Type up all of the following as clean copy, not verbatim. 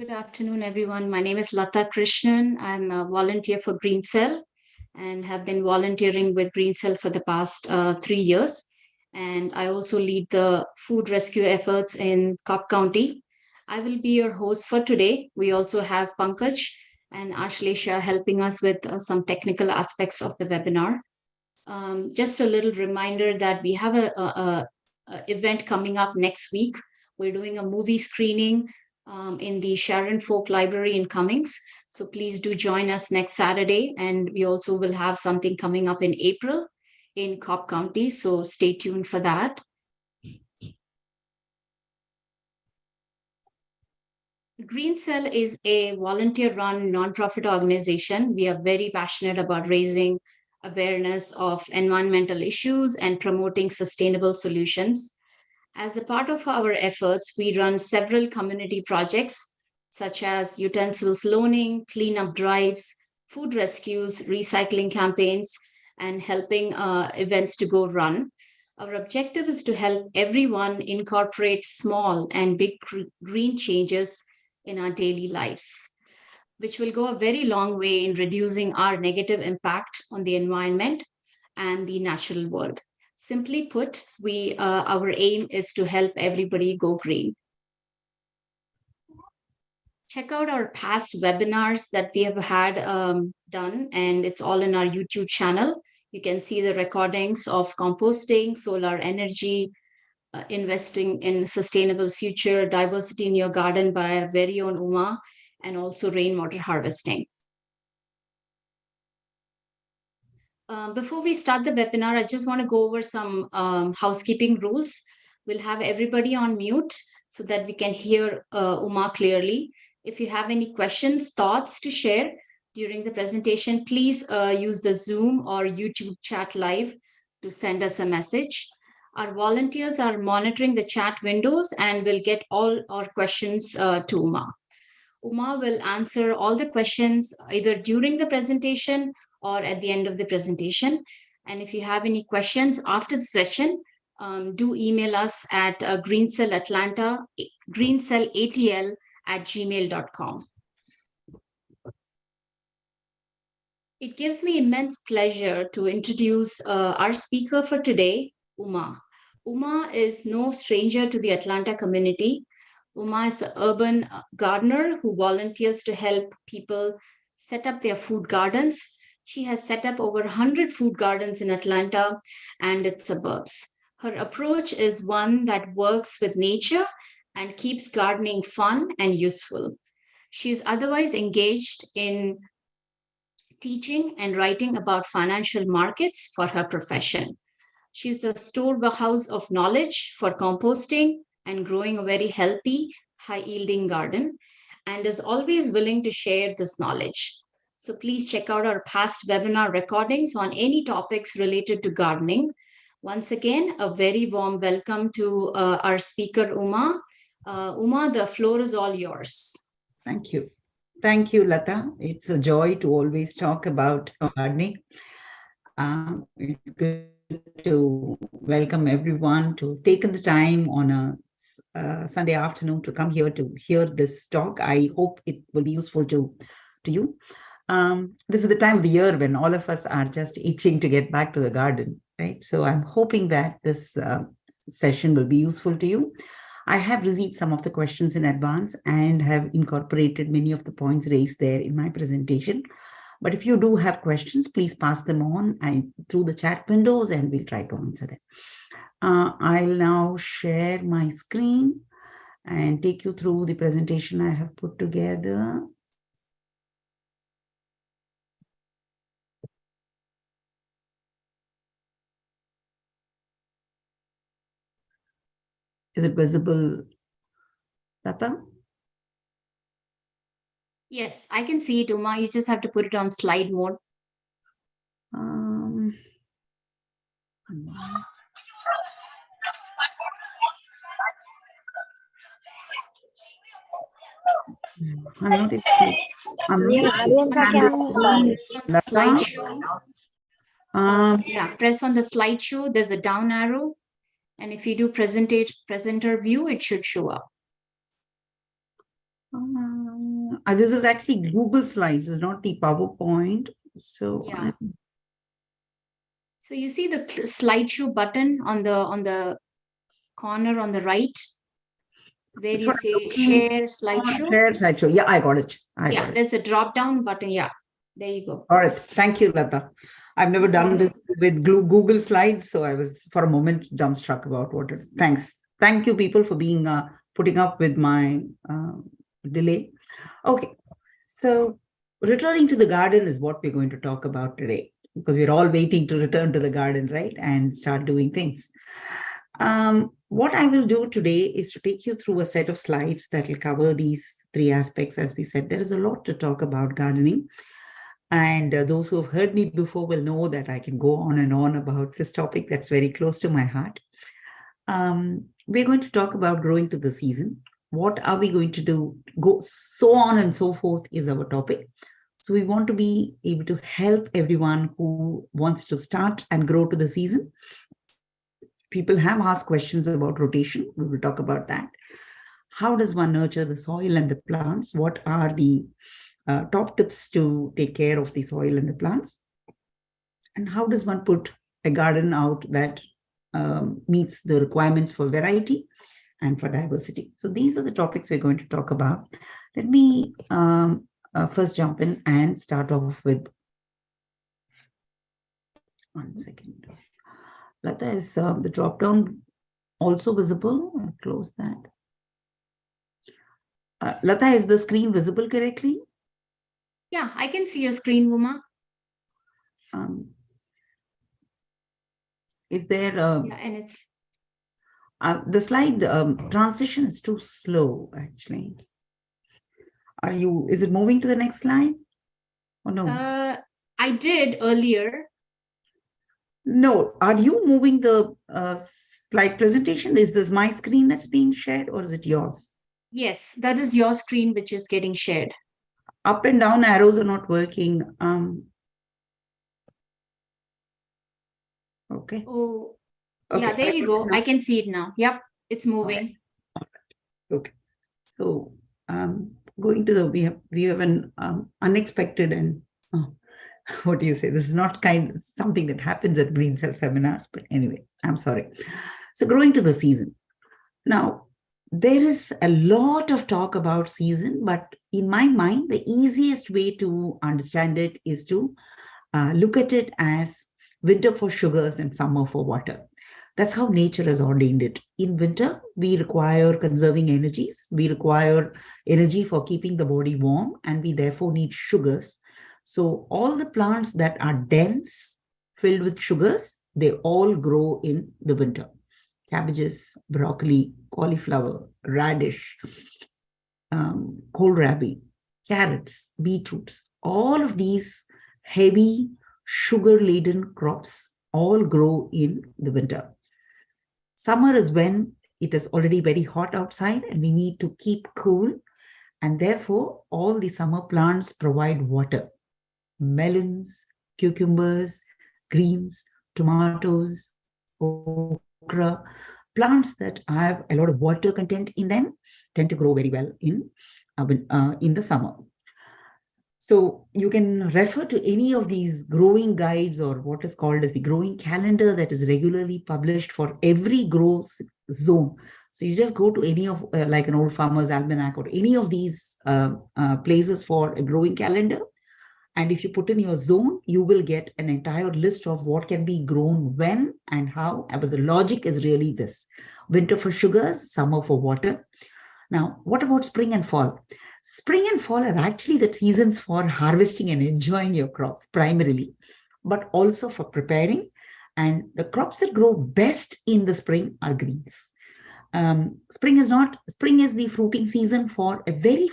Good afternoon, everyone. My name is Lata Krishnan. I'm a volunteer for Green Cell and have been volunteering with Green Cell for the past 3 years. And I also lead the food rescue efforts in Cobb County. I will be your host for today. We also have Pankaj and Ashlesha helping us with some technical aspects of the webinar. Just a little reminder that we have a event coming up next week. We're doing a movie screening in the Sharon Folk Library in Cummings. So please do join us next Saturday. And we also will have something coming up in April in Cobb County. So stay tuned for that. Green Cell is a volunteer-run nonprofit organization. We are very passionate about raising awareness of environmental issues and promoting sustainable solutions. As a part of our efforts, we run several community projects such as utensils loaning, cleanup drives, food rescues, recycling campaigns, and helping events to go run. Our objective is to help everyone incorporate small and big green changes in our daily lives, which will go a very long way in reducing our negative impact on the environment and the natural world. Simply put, our aim is to help everybody go green. Check out our past webinars that we have had done, and it's all in our YouTube channel. You can see the recordings of composting, solar energy, investing in sustainable future, diversity in your garden by our very own Uma, and also rainwater harvesting. Before we start the webinar, I just want to go over some housekeeping rules. We'll have everybody on mute so that we can hear Uma clearly. If you have any questions, thoughts to share during the presentation, please use the Zoom or YouTube chat live to send us a message. Our volunteers are monitoring the chat windows and will get all our questions to Uma. Uma will answer all the questions either during the presentation or at the end of the presentation. And if you have any questions after the session, do email us at greencellatl@gmail.com. It gives me immense pleasure to introduce our speaker for today, Uma. Uma is no stranger to the Atlanta community. Uma is an urban gardener who volunteers to help people set up their food gardens. She has set up over 100 food gardens in Atlanta and its suburbs. Her approach is one that works with nature and keeps gardening fun and useful. She is otherwise engaged in teaching and writing about financial markets for her profession. She's a storehouse of knowledge for composting and growing a very healthy, high-yielding garden, and is always willing to share this knowledge. So please check out our past webinar recordings on any topics related to gardening. Once again, a very warm welcome to our speaker, Uma. Uma, the floor is all yours. Thank you. Thank you, Lata. It's a joy to always talk about gardening. It's good to welcome everyone to taking the time on a Sunday afternoon to come here to hear this talk. I hope it will be useful to you. This is the time of the year when all of us are just itching to get back to the garden, right? So I'm hoping that this session will be useful to you. I have received some of the questions in advance and have incorporated many of the points raised there in my presentation. But if you do have questions, please pass them on through the chat windows and we'll try to answer them. I'll now share my screen and take you through the presentation I have put together. Is it visible, Lata? Yes, I can see it, Uma. You just have to put it on slide mode. I'm not able to. Slideshow. Yeah, press on the slideshow. There's a down arrow. And if you do presenter view, it should show up. This is actually Google Slides, it's not the PowerPoint. So Yeah. So you see the slideshow button on the corner on the right where that's you what I'm say looking share for. slideshow. Share slideshow. Yeah, I got it. I Yeah, got it. there's a drop down button. Yeah, there you go. All right. Thank you, Lata. I've never No done this problem. with Google Slides, so I was for a moment dumbstruck about what it. Thanks. Thank you, people, for being putting up with my delay. Okay. So, returning to the garden is what we're going to talk about today because we're all waiting to return to the garden, right? And start doing things. What I will do today is to take you through a set of slides that will cover these three aspects. As we said, there is a lot to talk about gardening. And those who have heard me before will know that I can go on and on about this topic that's very close to my heart. We're going to talk about growing to the season. What are we going to do? Go so on and so forth is our topic. So we want to be able to help everyone who wants to start and grow to the season. People have asked questions about rotation. We will talk about that. How does one nurture the soil and the plants? What are the top tips to take care of the soil and the plants? And how does one put a garden out that meets the requirements for variety and for diversity? So these are the topics we're going to talk about. Let me first jump in and start off with 1 second. Lata, is the drop down also visible? I'll close that. Lata, is the screen visible correctly? Yeah, I can see your screen, Uma. Um, is there Yeah, and it's the slide transition is too slow, actually. Is it moving to the next slide? Or no? I did earlier. No. Are you moving the slide presentation? Is this my screen that's being shared or is it yours? Yes, that is your screen which is getting shared. Up and down arrows are not working. Okay. Oh, yeah, Okay. there you go. I can see it now. Yep, it's All right. moving. Okay. So going to the we have an unexpected and what do you say? This is not something that happens at green cell seminars, but anyway, I'm sorry. So growing to the season. Now, there is a lot of talk about season, but in my mind, the easiest way to understand it is to look at it as winter for sugars and summer for water. That's how nature has ordained it. In winter, we require conserving energies. We require energy for keeping the body warm, and we therefore need sugars. So all the plants that are dense, filled with sugars, they all grow in the winter. Cabbages, broccoli, cauliflower, radish, kohlrabi, carrots, beetroots, all of these heavy sugar-laden crops all grow in the winter. Summer is when it is already very hot outside and we need to keep cool. And therefore, all the summer plants provide water. Melons, cucumbers, greens, tomatoes, okra, plants that have a lot of water content in them tend to grow very well in the summer. So you can refer to any of these growing guides or what is called as the growing calendar that is regularly published for every zone. So you just go to any of like an Old Farmer's Almanac or any of these places for a growing calendar. And if you put in your zone, you will get an entire list of what can be grown when and how. But the logic is really this: winter for sugars, summer for water. Now, what about spring and fall? Spring and fall are actually the seasons for harvesting and enjoying your crops primarily, but also for preparing. And the crops that grow best in the spring are greens. Spring is the fruiting season for a very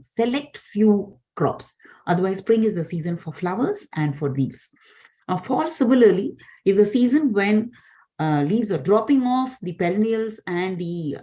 select few crops. Otherwise, spring is the season for flowers and for leaves. Fall, similarly, is a season when leaves are dropping off, the perennials and the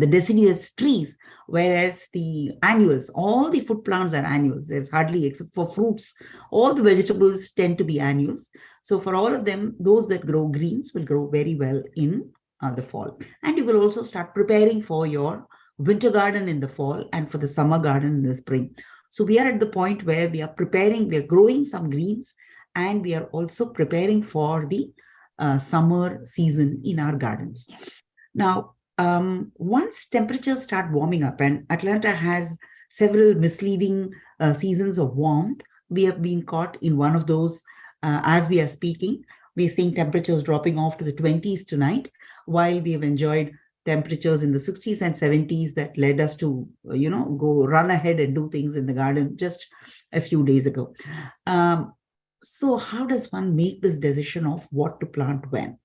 deciduous trees, whereas the annuals, all the food plants are annuals. There's hardly, except for fruits, all the vegetables tend to be annuals. So for all of them, those that grow greens will grow very well in the fall. And you will also start preparing for your winter garden in the fall, and for the summer garden in the spring. So we are at the point where we are preparing, we are growing some greens, and we are also preparing for the summer season in our gardens. Now, once temperatures start warming up, and Atlanta has several misleading seasons of warmth, we have been caught in one of those as we are speaking. We're seeing temperatures dropping off to the 20s tonight, while we have enjoyed temperatures in the 60s and 70s that led us to, go run ahead and do things in the garden just a few days ago. So, how does one make this decision of what to plant when?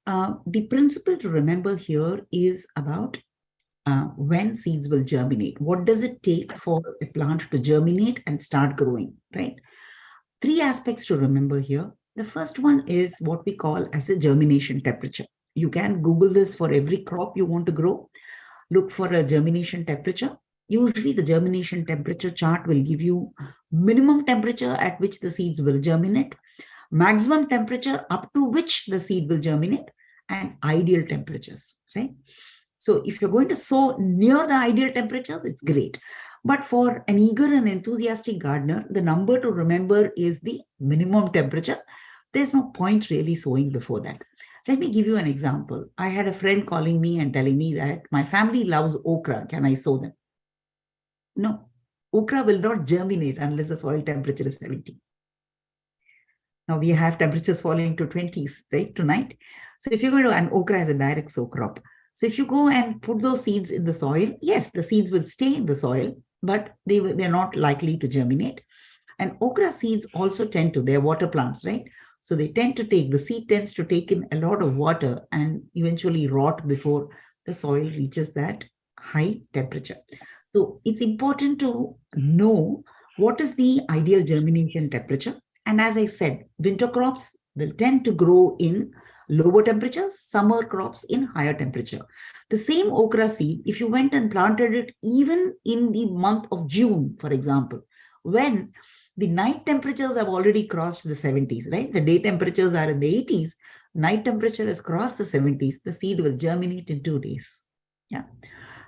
The principle to remember here is about when seeds will germinate. What does it take for a plant to germinate and start growing, right? Three aspects to remember here. The first one is what we call as a germination temperature. You can Google this for every crop you want to grow. Look for a germination temperature. Usually the germination temperature chart will give you minimum temperature at which the seeds will germinate, maximum temperature up to which the seed will germinate, and ideal temperatures, right? So if you're going to sow near the ideal temperatures, it's great. But for an eager and enthusiastic gardener, the number to remember is the minimum temperature. There's no point really sowing before that. Let me give you an example. I had a friend calling me and telling me that my family loves okra. Can I sow them? No, okra will not germinate unless the soil temperature is 70. Now we have temperatures falling to 20s, right, tonight. So if you're going to, and okra is a direct sow crop. So if you go and put those seeds in the soil, yes, the seeds will stay in the soil, but they're not likely to germinate. And okra seeds also tend to, they're water plants, right? So they tend to take, the seed tends to take in a lot of water and eventually rot before the soil reaches that high temperature. So it's important to know what is the ideal germination temperature. And as I said, winter crops will tend to grow in lower temperatures, summer crops in higher temperature. The same okra seed, if you went and planted it even in the month of June, for example, when the night temperatures have already crossed the 70s, right? The day temperatures are in the 80s, night temperature has crossed the 70s, the seed will germinate in 2 days. Yeah.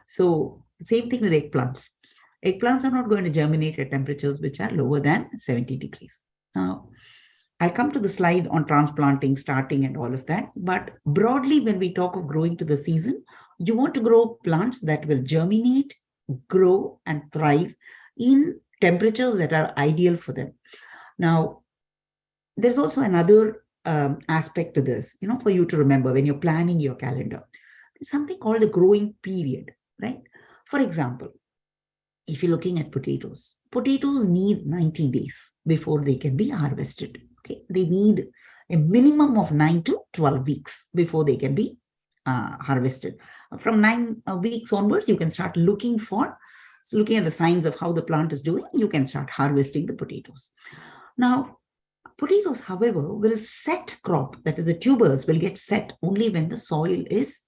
So same thing with eggplants. Eggplants are not going to germinate at temperatures which are lower than 70 degrees. Now, I'll come to the slide on transplanting, starting, and all of that. But broadly, when we talk of growing to the season, you want to grow plants that will germinate, grow, and thrive in temperatures that are ideal for them. Now, there's also another aspect to this, for you to remember when you're planning your calendar. There's something called the growing period, right? For example, if you're looking at potatoes need 90 days before they can be harvested. Okay, they need a minimum of 9 to 12 weeks before they can be harvested. From 9 weeks onwards, you can start looking at the signs of how the plant is doing. You can start harvesting the potatoes. Now, potatoes, however, will set crop, that is the tubers will get set only when the soil is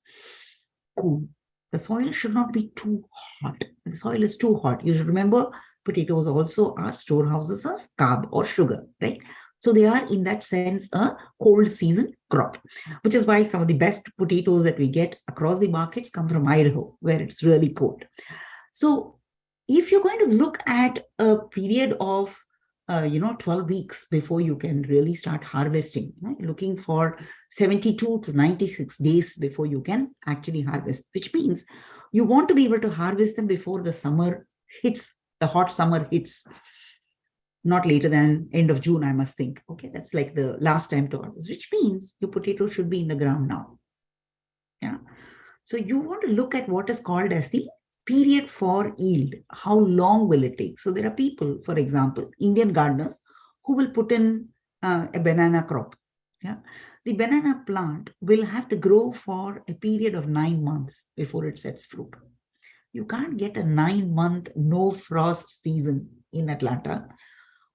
cool. The soil should not be too hot. The soil is too hot. You should remember potatoes also are storehouses of carb or sugar, right? So they are in that sense a cold season crop, which is why some of the best potatoes that we get across the markets come from Idaho, where it's really cold. So if you're going to look at a period of 12 weeks before you can really start harvesting, right? Looking for 72 to 96 days before you can actually harvest, which means you want to be able to harvest them before the summer hits, the hot summer hits, not later than end of June, I must think. Okay, that's like the last time to harvest, which means your potato should be in the ground now. Yeah. So you want to look at what is called as the period for yield. How long will it take? So there are people, for example, Indian gardeners, who will put in a banana crop. Yeah, the banana plant will have to grow for a period of 9 months before it sets fruit. You can't get a 9-month no frost season in Atlanta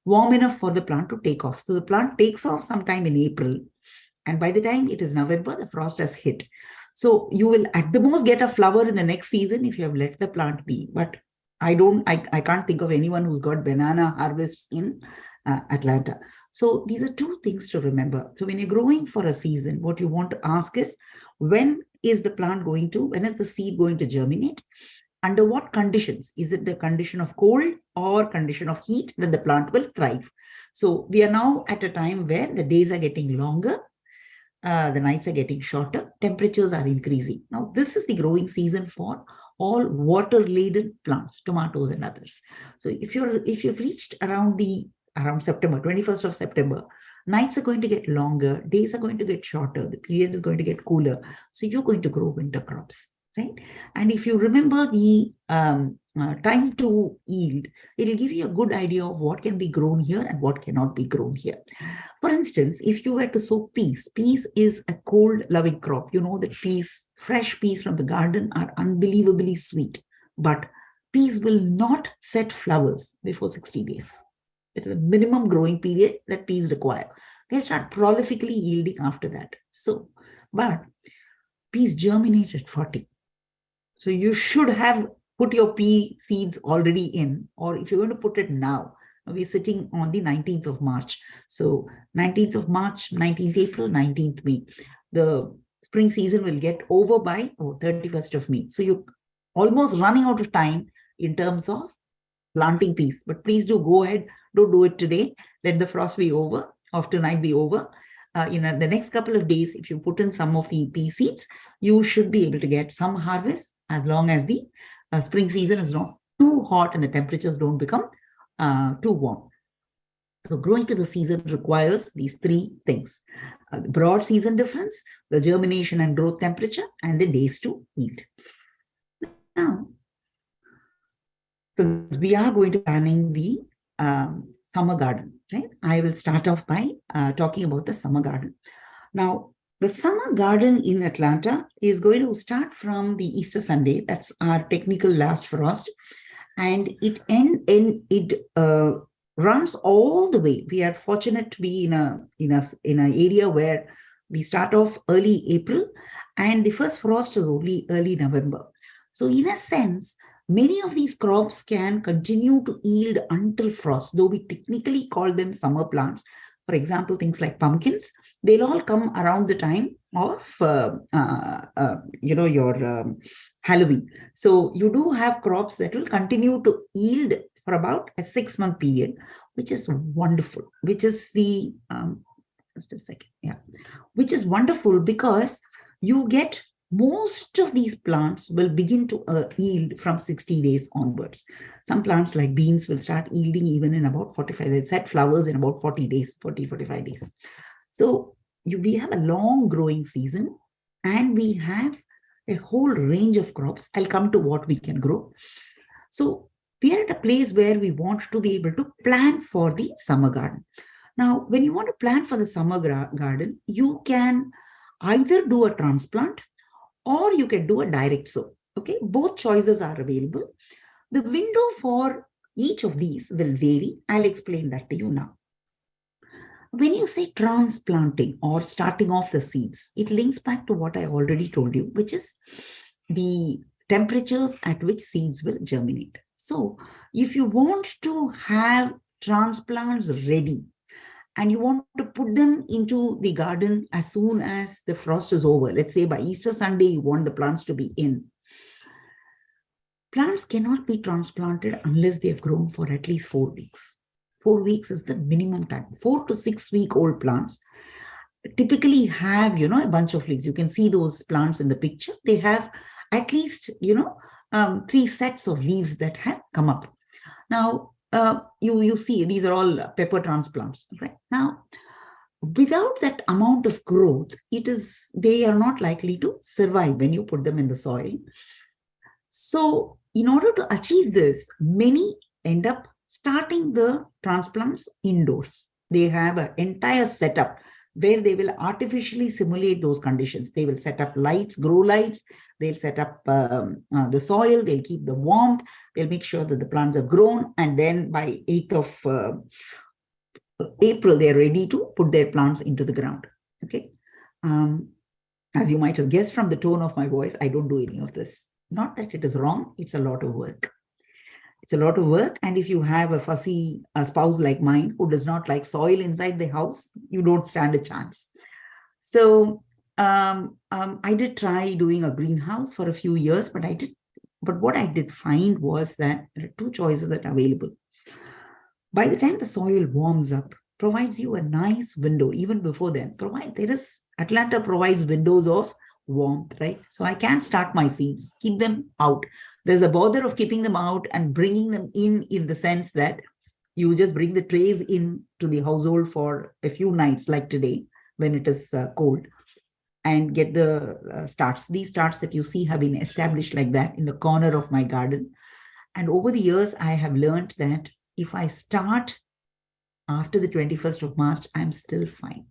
warm enough for the plant to take off. So the plant takes off sometime in April, and by the time it is November, the frost has hit. So you will at the most get a flower in the next season if you have let the plant be. But I can't think of anyone who's got banana harvests in Atlanta. So these are two things to remember. So when you're growing for a season, what you want to ask is, when is the plant going to, when is the seed going to germinate? Under what conditions? Is it the condition of cold or condition of heat? Then the plant will thrive. So we are now at a time where the days are getting longer, the nights are getting shorter, temperatures are increasing. Now, this is the growing season for all water-laden plants, tomatoes and others. So if you've reached around September, 21st of September, nights are going to get longer, days are going to get shorter, the period is going to get cooler. So you're going to grow winter crops, right? And if you remember the time to yield, it'll give you a good idea of what can be grown here and what cannot be grown here. For instance, if you were to sow peas, peas is a cold loving crop. You know that peas, fresh peas from the garden are unbelievably sweet, but peas will not set flowers before 60 days. It is a minimum growing period that peas require. They start prolifically yielding after that. So, but peas germinate at 40. So you should have put your pea seeds already in, or if you're going to put it now, we're sitting on the 19th of March. So 19th of March, 19th April, 19th May. The spring season will get over by 31st of May. So you're almost running out of time in terms of planting peas. But please do go ahead. Don't do it today. Let the frost be over, of tonight be over. In the next couple of days, if you put in some of the pea seeds, you should be able to get some harvest as long as the spring season is not too hot and the temperatures don't become too warm. So growing to the season requires these three things: the broad season difference, the germination and growth temperature, and the days to yield. Now, so we are going to planning the summer garden, right? I will start off by talking about the summer garden. Now, the summer garden in Atlanta is going to start from the Easter Sunday. That's our technical last frost. And it runs all the way. We are fortunate to be in an area where we start off early April, and the first frost is only early November. So in a sense, many of these crops can continue to yield until frost, though we technically call them summer plants. For example, things like pumpkins, they'll all come around the time of your Halloween. So you do have crops that will continue to yield for about a 6-month period, which is wonderful. Which is the just a second, yeah, which is wonderful because you get most of these plants will begin to yield from 60 days onwards. Some plants like beans will start yielding even in about 45 days, set flowers in about 40 days, 45 days. So we have a long growing season and we have a whole range of crops. I'll come to what we can grow. So we are at a place where we want to be able to plan for the summer garden. Now, when you want to plan for the summer garden, you can either do a transplant or you can do a direct sow. Okay, both choices are available. The window for each of these will vary. I'll explain that to you now. When you say transplanting or starting off the seeds, it links back to what I already told you, which is the temperatures at which seeds will germinate. So if you want to have transplants ready and you want to put them into the garden as soon as the frost is over, let's say by Easter Sunday, you want the plants to be in. Plants cannot be transplanted unless they have grown for at least 4 weeks. 4 weeks is the minimum time. 4 to 6 week old plants typically have, a bunch of leaves. You can see those plants in the picture. They have at least, 3 sets of leaves that have come up. Now, you see these are all pepper transplants, right? Now, without that amount of growth, they are not likely to survive when you put them in the soil. So in order to achieve this, many end up starting the transplants indoors. They have an entire setup where they will artificially simulate those conditions. They will set up lights, grow lights. They'll set up the soil. They'll keep the warmth. They'll make sure that the plants are grown. And then by 8th of April, they're ready to put their plants into the ground. Okay. As you might have guessed from the tone of my voice, I don't do any of this. Not that it is wrong. It's a lot of work. It's a lot of work. And if you have a fussy spouse like mine who does not like soil inside the house, you don't stand a chance. So I did try doing a greenhouse for a few years, but what I did find was that there are two choices that are available. By the time the soil warms up, provides you a nice window. Even before then, Atlanta provides windows of warmth, right? So I can start my seeds, keep them out. There's a bother of keeping them out and bringing them in the sense that you just bring the trays in to the household for a few nights, like today when it is cold, and get the starts. These starts that you see have been established like that in the corner of my garden. And over the years, I have learned that if I start after the 21st of March, I'm still fine.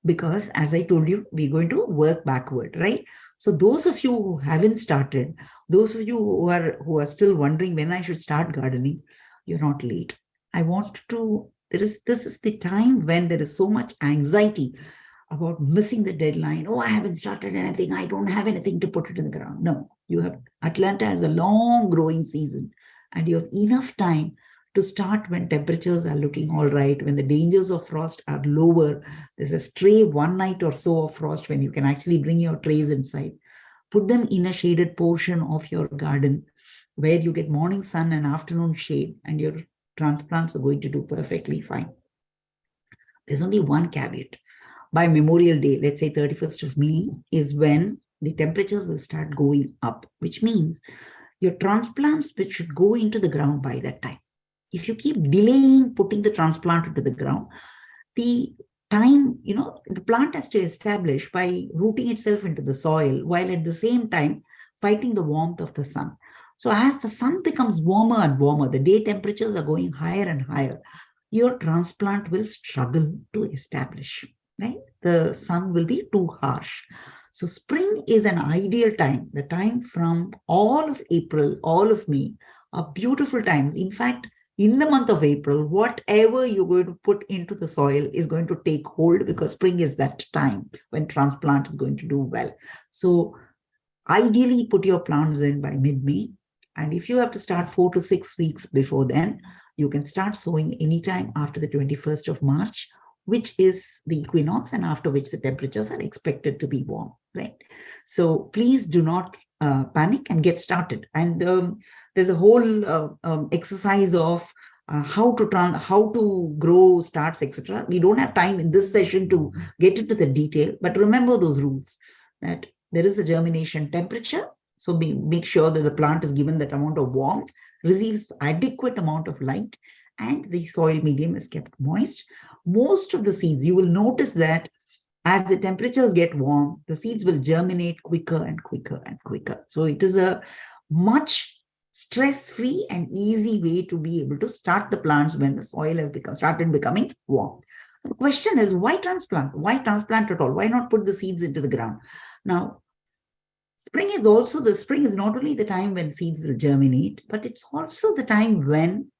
Because as I told you, we're going to work backward, right? So those of you who haven't started, those of you who are still wondering when I should start gardening, you're not late. I want to, this is the time when there is so much anxiety about missing the deadline. Oh, I haven't started anything. I don't have anything to put it in the ground. No, Atlanta has a long growing season and you have enough time to start when temperatures are looking all right, when the dangers of frost are lower. There's a stray one night or so of frost when you can actually bring your trays inside. Put them in a shaded portion of your garden where you get morning sun and afternoon shade, and your transplants are going to do perfectly fine. There's only one caveat. By Memorial Day, let's say 31st of May, is when the temperatures will start going up, which means your transplants which should go into the ground by that time. If you keep delaying putting the transplant into the ground, the time, the plant has to establish by rooting itself into the soil while at the same time fighting the warmth of the sun. So as the sun becomes warmer and warmer, the day temperatures are going higher and higher, your transplant will struggle to establish, right? The sun will be too harsh. So spring is an ideal time. The time from all of April, all of May are beautiful times. In fact, in the month of April, whatever you're going to put into the soil is going to take hold, because spring is that time when transplant is going to do well. So ideally put your plants in by mid-May. And if you have to start 4 to 6 weeks before then, you can start sowing anytime after the 21st of March, which is the equinox, and after which the temperatures are expected to be warm, right? So please do not panic and get started. And there's a whole exercise of how to grow starts, etc. We don't have time in this session to get into the detail, but remember those rules, that there is a germination temperature. So make sure that the plant is given that amount of warmth, receives adequate amount of light, and the soil medium is kept moist. Most of the seeds, you will notice that as the temperatures get warm, the seeds will germinate quicker and quicker and quicker. So it is a much stress-free and easy way to be able to start the plants when the soil has started becoming warm. The question is, why transplant? Why transplant at all? Why not put the seeds into the ground? Now, spring is not only the time when seeds will germinate, but it's also the time when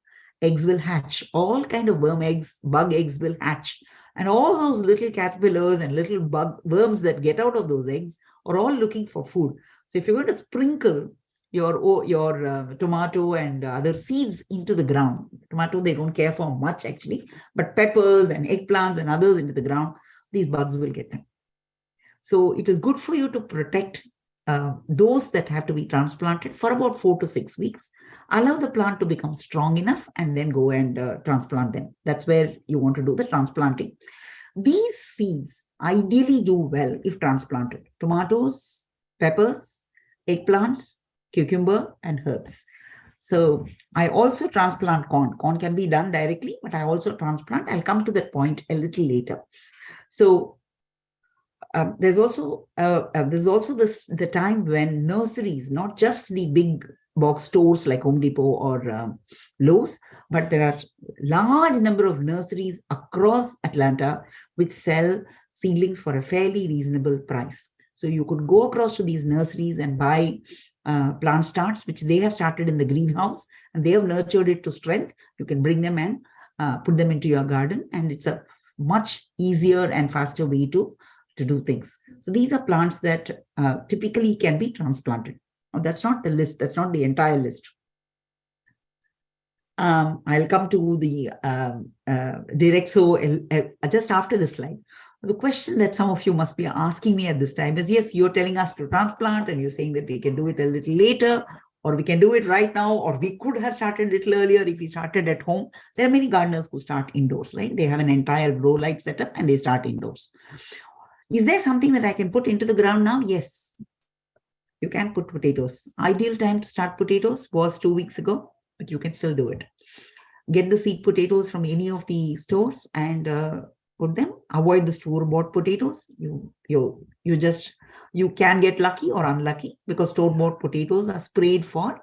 eggs will hatch. All kind of bug eggs will hatch. And all those little caterpillars and little worms that get out of those eggs are all looking for food. So if you're going to sprinkle your tomato and other seeds into the ground, tomato they don't care for much actually, but peppers and eggplants and others into the ground, these bugs will get them. So it is good for you to protect those that have to be transplanted for about 4 to 6 weeks. Allow the plant to become strong enough and then go and transplant them. That's where you want to do the transplanting. These seeds ideally do well if transplanted. Tomatoes, peppers, eggplants, cucumber, and herbs. So I also transplant corn. Corn can be done directly, but I also transplant. I'll come to that point a little later. So there's also the time when nurseries, not just the big box stores like Home Depot or Lowe's, but there are large number of nurseries across Atlanta which sell seedlings for a fairly reasonable price. So you could go across to these nurseries and buy plant starts, which they have started in the greenhouse and they have nurtured it to strength. You can bring them and put them into your garden, and it's a much easier and faster way to do things. So these are plants that typically can be transplanted. Now, that's not the list. That's not the entire list. I'll come to the direct. So just after the slide. The question that some of you must be asking me at this time is, yes, you're telling us to transplant and you're saying that we can do it a little later, or we can do it right now, or we could have started a little earlier if we started at home. There are many gardeners who start indoors, right? They have an entire grow light setup and they start indoors. Is there something that I can put into the ground now? Yes, you can put potatoes. Ideal time to start potatoes was 2 weeks ago, but you can still do it. Get the seed potatoes from any of the stores and put them. Avoid the store-bought potatoes. You can get lucky or unlucky because store-bought potatoes are sprayed for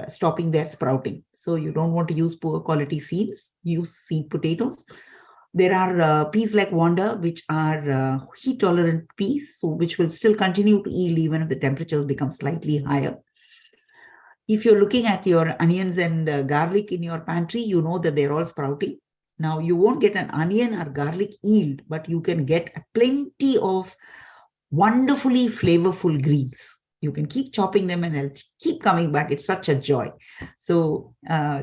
stopping their sprouting. So you don't want to use poor quality seeds. Use seed potatoes. There are peas like Wanda, which are heat tolerant peas, so which will still continue to yield even if the temperatures become slightly higher. If you're looking at your onions and garlic in your pantry, you know that they're all sprouting. Now, you won't get an onion or garlic yield, but you can get plenty of wonderfully flavorful greens. You can keep chopping them and they'll keep coming back. It's such a joy. So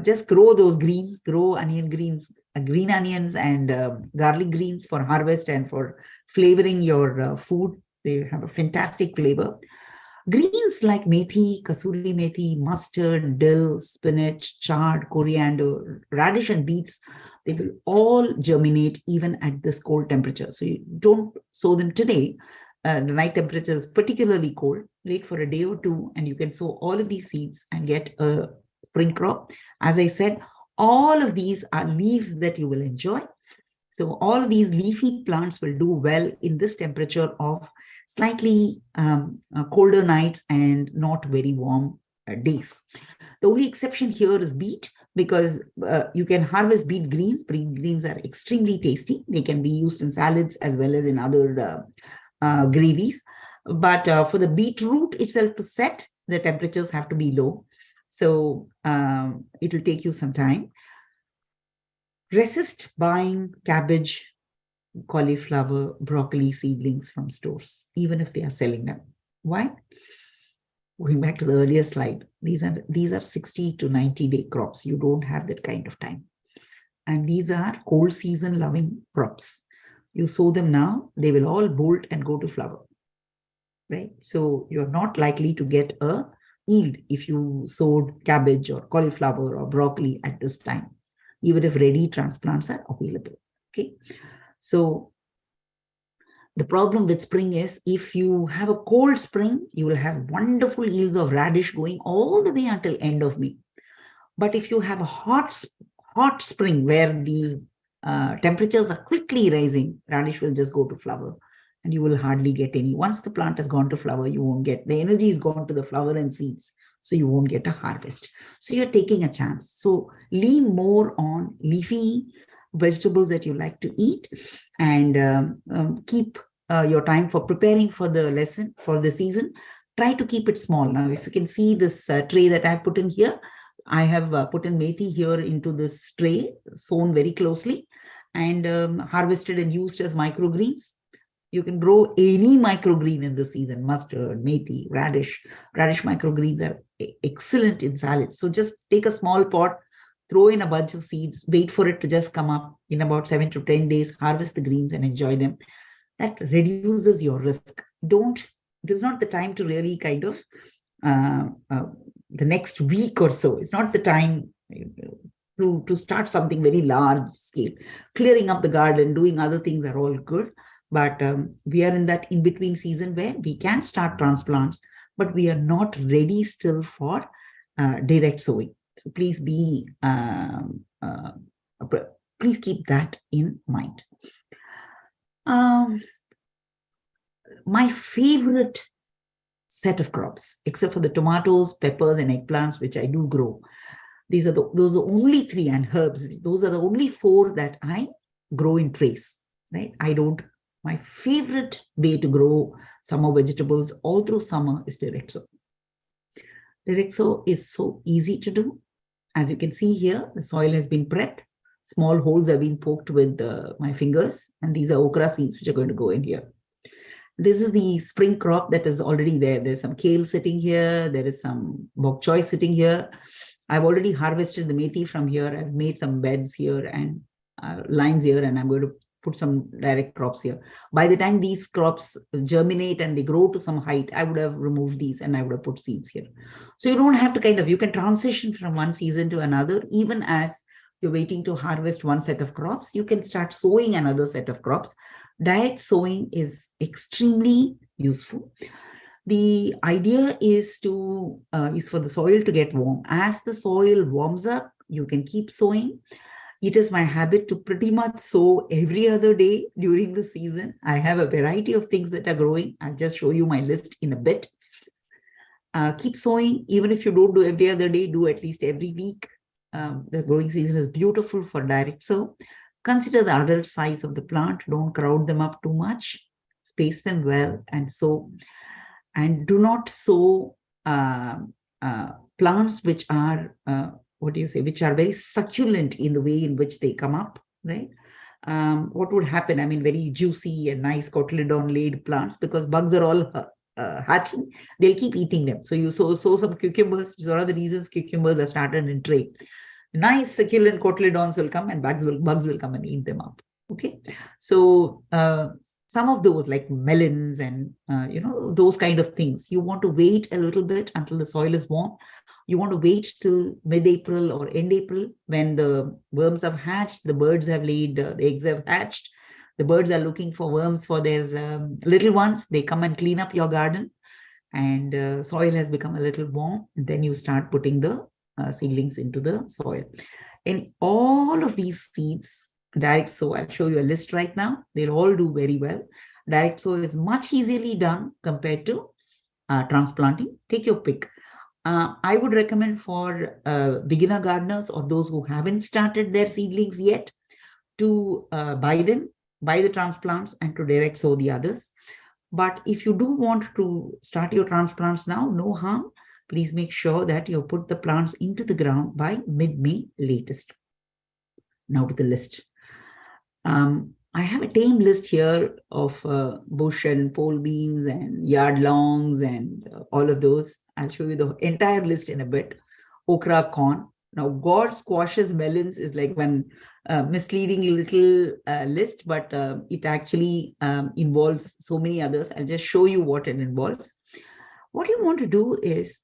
just grow those greens, grow onion greens, green onions and garlic greens for harvest and for flavoring your food. They have a fantastic flavor. Greens like methi, kasuri methi, mustard, dill, spinach, chard, coriander, radish, and beets, they will all germinate even at this cold temperature. So you don't sow them today. The night temperature is particularly cold. Wait for a day or two, and you can sow all of these seeds and get a spring crop. As I said, all of these are leaves that you will enjoy. So all of these leafy plants will do well in this temperature of slightly colder nights and not very warm days. The only exception here is beet, because you can harvest beet greens. Beet greens are extremely tasty. They can be used in salads as well as in other gravies. But for the beetroot itself to set, the temperatures have to be low. So it will take you some time. Resist buying cabbage, cauliflower, broccoli seedlings from stores, even if they are selling them. Why? Going back to the earlier slide, these are 60 to 90-day crops. You don't have that kind of time. And these are cold season loving crops. You sow them now, they will all bolt and go to flower, right? So you're not likely to get a yield if you sowed cabbage or cauliflower or broccoli at this time, even if ready transplants are available. Okay. So the problem with spring is if you have a cold spring, you will have wonderful yields of radish going all the way until end of May. But if you have a hot spring where the temperatures are quickly rising, radish will just go to flower and you will hardly get any. Once the plant has gone to flower, you won't get, the energy is gone to the flower and seeds. So you won't get a harvest. So you're taking a chance. So lean more on leafy vegetables that you like to eat and keep your time for preparing for the lesson, for the season. Try to keep it small. Now, if you can see this tray that I put in here, I have put in methi here into this tray, sown very closely and harvested and used as microgreens. You can grow any microgreen in the season, mustard, methi, radish. Radish microgreens are excellent in salads. So just take a small pot, throw in a bunch of seeds, wait for it to just come up in about 7 to 10 days, harvest the greens and enjoy them. That reduces your risk. This is not the time to really kind of, the next week or so, it's not the time to start something very large scale. Clearing up the garden, doing other things are all good. But we are in that in-between season where we can start transplants, but we are not ready still for direct sowing. So please please keep that in mind. My favorite set of crops, except for the tomatoes, peppers, and eggplants, which I do grow. Those are only 3, and herbs. Those are the only 4 that I grow in trays, right? My favorite way to grow summer vegetables all through summer is direct sow. Direct sow is so easy to do. As you can see here, the soil has been prepped. Small holes have been poked with my fingers, and these are okra seeds which are going to go in here. This is the spring crop that is already there. There's some kale sitting here. There is some bok choy sitting here. I've already harvested the methi from here. I've made some beds here and lines here, and I'm going to put some direct crops here. By the time these crops germinate and they grow to some height, I would have removed these and I would have put seeds here. So you don't have to you can transition from one season to another. Even as you're waiting to harvest one set of crops, you can start sowing another set of crops. Direct sowing is extremely useful. The idea is for the soil to get warm. As the soil warms up, you can keep sowing. It is my habit to pretty much sow every other day during the season. I have a variety of things that are growing. I'll just show you my list in a bit. Keep sowing. Even if you don't do every other day, do at least every week. The growing season is beautiful for direct sow. Consider the adult size of the plant. Don't crowd them up too much. Space them well and sow. And do not sow plants which are which are very succulent in the way in which they come up, right? What would happen? I mean, very juicy and nice cotyledon laid plants, because bugs are all hatching, they'll keep eating them. So you sow some cucumbers, which is one of the reasons cucumbers are started in trade. Nice succulent cotyledons will come and bugs will come and eat them up. Okay, so some of those like melons and those kind of things, you want to wait a little bit until the soil is warm. You want to wait till mid-April or end April, when the worms have hatched, the birds have laid, the eggs have hatched. The birds are looking for worms for their little ones. They come and clean up your garden, and soil has become a little warm. And then you start putting the seedlings into the soil. In all of these seeds, direct sow, I'll show you a list right now. They'll all do very well. Direct sow is much easily done compared to transplanting. Take your pick. I would recommend for beginner gardeners or those who haven't started their seedlings yet to buy the transplants and to direct sow the others. But if you do want to start your transplants now, no harm. Please make sure that you put the plants into the ground by mid-May latest. Now to the list. I have a tame list here of bush and pole beans and yard longs and all of those. I'll show you the entire list in a bit. Okra, corn. Now, gourd, squashes, melons is like one misleading little list, but it actually involves so many others. I'll just show you what it involves. What you want to do is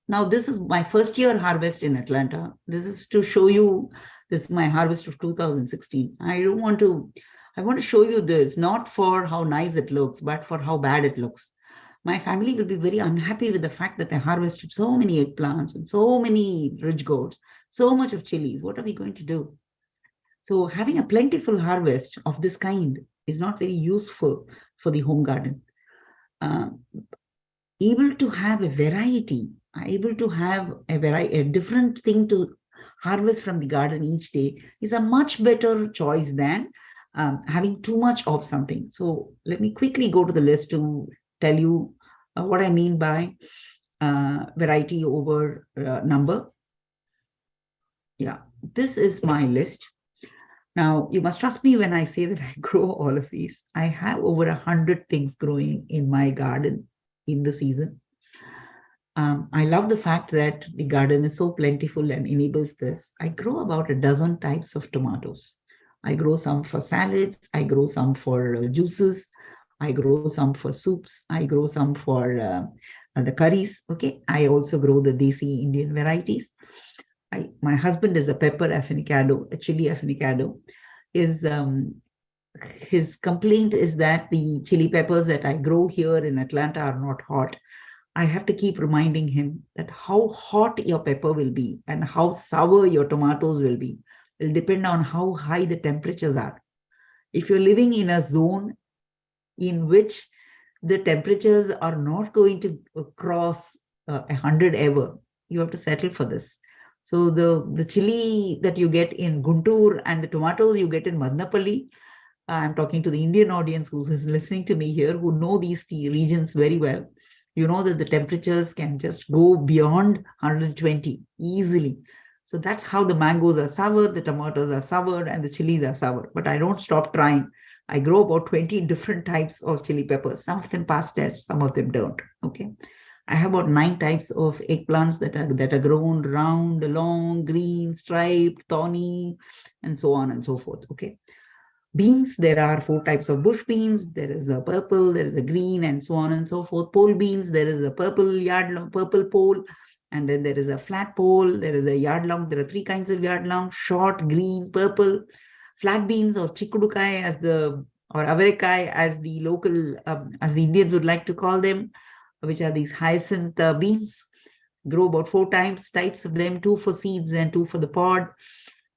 now this is my first year harvest in Atlanta. This is to show you, this is my harvest of 2016. I want to show you this, not for how nice it looks, but for how bad it looks. My family will be very unhappy with the fact that I harvested so many eggplants and so many ridge gourds, so much of chilies. What are we going to do? So having a plentiful harvest of this kind is not very useful for the home garden. Able to have a variety, able to have a different thing to harvest from the garden each day is a much better choice than having too much of something. So let me quickly go to the list to tell you what I mean by variety over number. Yeah, this is my list. Now, you must trust me when I say that I grow all of these. I have over 100 things growing in my garden in the season. I love the fact that the garden is so plentiful and enables this. I grow about a dozen types of tomatoes. I grow some for salads. I grow some for juices. I grow some for soups. I grow some for the curries. Okay. I also grow the desi Indian varieties. My husband is a pepper aficionado, a chili aficionado. His complaint is that the chili peppers that I grow here in Atlanta are not hot. I have to keep reminding him that how hot your pepper will be and how sour your tomatoes will be will depend on how high the temperatures are. If you're living in a zone in which the temperatures are not going to cross 100 ever, you have to settle for this. So the chili that you get in Guntur and the tomatoes you get in Madnapalli, I'm talking to the Indian audience who's listening to me here, who know these regions very well. You know that the temperatures can just go beyond 120 easily. So that's how the mangoes are sour, the tomatoes are sour, and the chilies are sour. But I don't stop trying. I grow about 20 different types of chili peppers. Some of them pass test, some of them don't. Okay. I have about 9 types of eggplants that are grown round, long, green, striped, thorny, and so on and so forth. Okay. Beans, there are four types of bush beans. There is a purple, there is a green, and so on and so forth. Pole beans, there is a purple yard long, purple pole, and then there is a flat pole. There is a yard long. There are three kinds of yard long: short, green, purple. Flat beans, or chikudukai as the or avarekai as the local as the Indians would like to call them, which are these hyacinth beans. Grow about four types of them: two for seeds and two for the pod.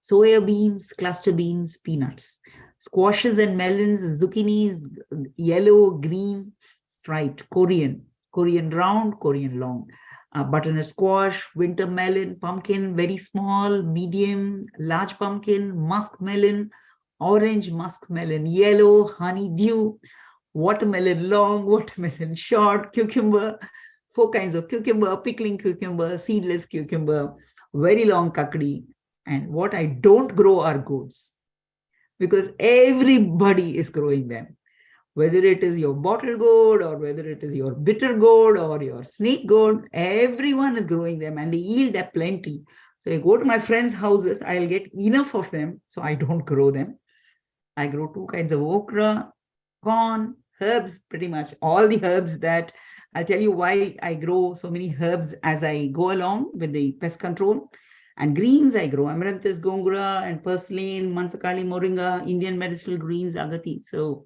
Soya beans, cluster beans, peanuts. Squashes and melons, zucchinis, yellow, green, striped, Korean round, Korean long. Butternut squash, winter melon, pumpkin, very small, medium, large pumpkin, musk melon, orange musk melon, yellow, honeydew, watermelon long, watermelon short, cucumber, four kinds of cucumber: pickling cucumber, seedless cucumber, very long kakdi. And what I don't grow are gourds, because everybody is growing them. Whether it is your bottle gourd, or whether it is your bitter gourd, or your snake gourd, everyone is growing them, and they yield at plenty. So I go to my friends' houses, I'll get enough of them, so I don't grow them. I grow two kinds of okra, corn, herbs, pretty much all the herbs that I'll tell you why I grow so many herbs as I go along with the pest control. And greens, I grow amaranthus, gongura, and purslane, manthakali, moringa, Indian medicinal greens, agati. So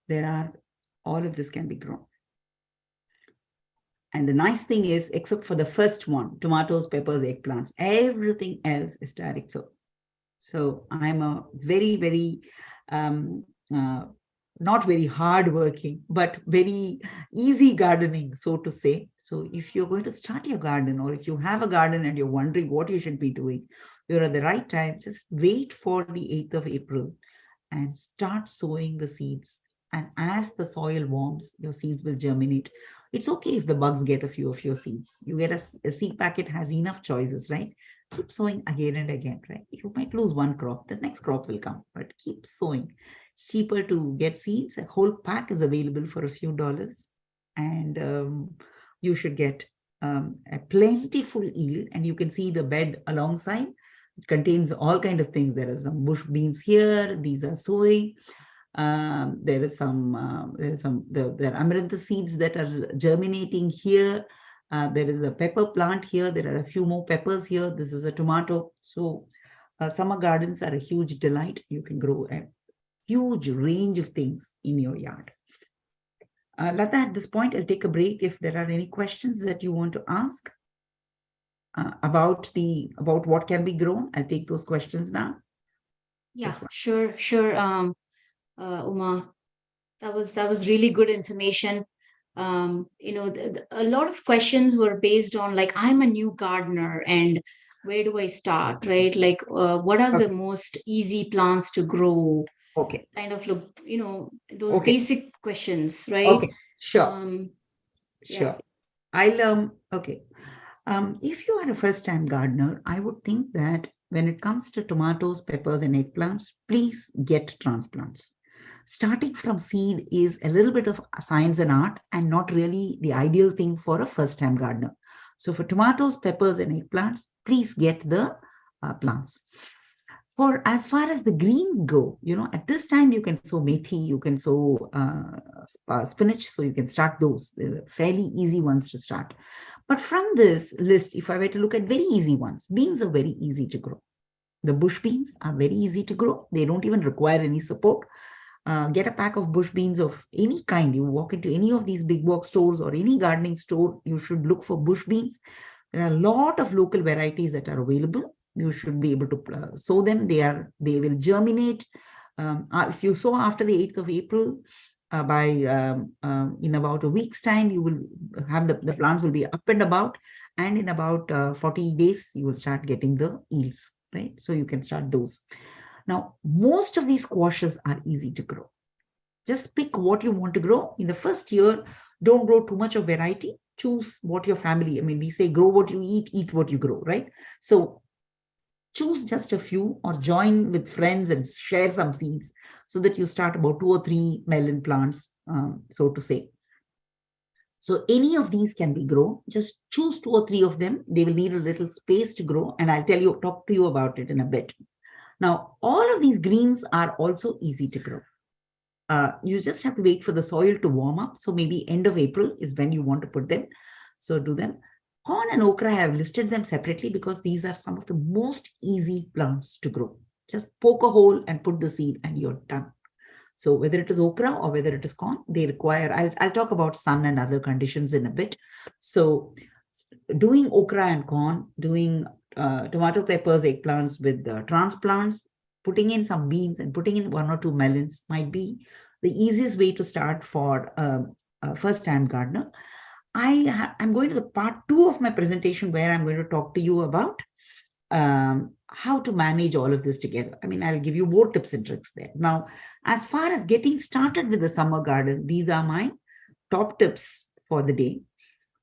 there are, all of this can be grown. And the nice thing is, except for the first one, tomatoes, peppers, eggplants, everything else is direct sow. So I'm a very, very, not very hardworking, but very easy gardening, so to say. So if you're going to start your garden, or if you have a garden and you're wondering what you should be doing, you're at the right time. Just wait for the 8th of April and start sowing the seeds. And as the soil warms, your seeds will germinate. It's okay if the bugs get a few of your seeds. You get a seed packet has enough choices, right? Keep sowing again and again, right? You might lose one crop, the next crop will come, but keep sowing. It's cheaper to get seeds. A whole pack is available for a few dollars, and you should get a plentiful yield. And you can see the bed alongside. It contains all kind of things. There are some bush beans here. These are soy. There are amaranthus seeds that are germinating here. There is a pepper plant here. There are a few more peppers here. This is a tomato. So summer gardens are a huge delight. You can grow a huge range of things in your yard. Lata, at this point, I'll take a break. If there are any questions that you want to ask about what can be grown, I'll take those questions now. Yeah, sure. Uma, that was really good information. A lot of questions were based on, like, I'm a new gardener and where do I start, right? Like, what are the most easy plants to grow? Okay. Kind of look, those basic questions, right? Okay, sure. Yeah. Okay. If you are a first-time gardener, I would think that when it comes to tomatoes, peppers, and eggplants, please get transplants. Starting from seed is a little bit of science and art, and not really the ideal thing for a first-time gardener. So for tomatoes, peppers, and eggplants, please get the plants. For as far as the green go, at this time you can sow methi, you can sow spinach, so you can start those. They're fairly easy ones to start. But from this list, if I were to look at very easy ones, beans are very easy to grow. The bush beans are very easy to grow. They don't even require any support. Get a pack of bush beans of any kind. You walk into any of these big box stores or any gardening store, you should look for bush beans. There are a lot of local varieties that are available. You should be able to sow them. They will germinate. If you sow after the 8th of April, in about a week's time, you will have the plants will be up and about, and in about 40 days, you will start getting the yields, right? So you can start those. Now, most of these squashes are easy to grow. Just pick what you want to grow. In the first year, don't grow too much of variety. Choose what your family, we say grow what you eat what you grow, right? So choose just a few, or join with friends and share some seeds, so that you start about 2 or 3 melon plants, so to say. So any of these can be grown. Just choose 2 or 3 of them. They will need a little space to grow, and I'll talk to you about it in a bit. Now, all of these greens are also easy to grow. You just have to wait for the soil to warm up. So maybe end of April is when you want to put them. So do them. Corn and okra, I have listed them separately because these are some of the most easy plants to grow. Just poke a hole and put the seed and you're done. So whether it is okra or whether it is corn, they require, I'll talk about sun and other conditions in a bit. So doing okra and corn, doing tomato, peppers, eggplants with transplants, putting in some beans and putting in 1 or 2 melons might be the easiest way to start for a first-time gardener. I'm going to the part 2 of my presentation where I'm going to talk to you about how to manage all of this together. I mean, I'll give you more tips and tricks there. Now, as far as getting started with the summer garden, these are my top tips for the day.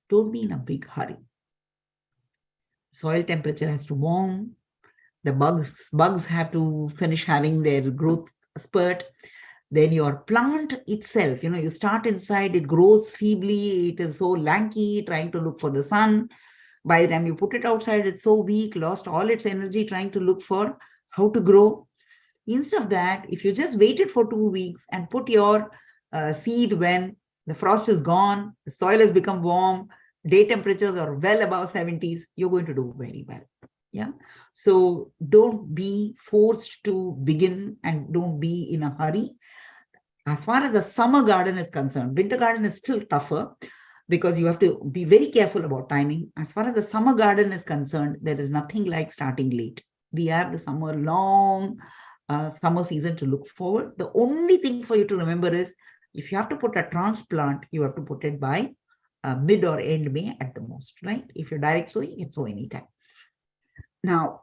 Don't be in a big hurry. Soil temperature has to warm. The bugs have to finish having their growth spurt. Then your plant itself, you start inside, it grows feebly, it is so lanky, trying to look for the sun. By the time you put it outside, it's so weak, lost all its energy trying to look for how to grow. Instead of that, if you just waited for 2 weeks and put your seed when the frost is gone, the soil has become warm, day temperatures are well above 70s, you're going to do very well. Yeah. So don't be forced to begin and don't be in a hurry. As far as the summer garden is concerned, winter garden is still tougher because you have to be very careful about timing. As far as the summer garden is concerned, there is nothing like starting late. We have the long summer season to look forward. The only thing for you to remember is if you have to put a transplant, you have to put it by mid or end May at the most, right? If you're direct sowing, you can sow anytime. Now,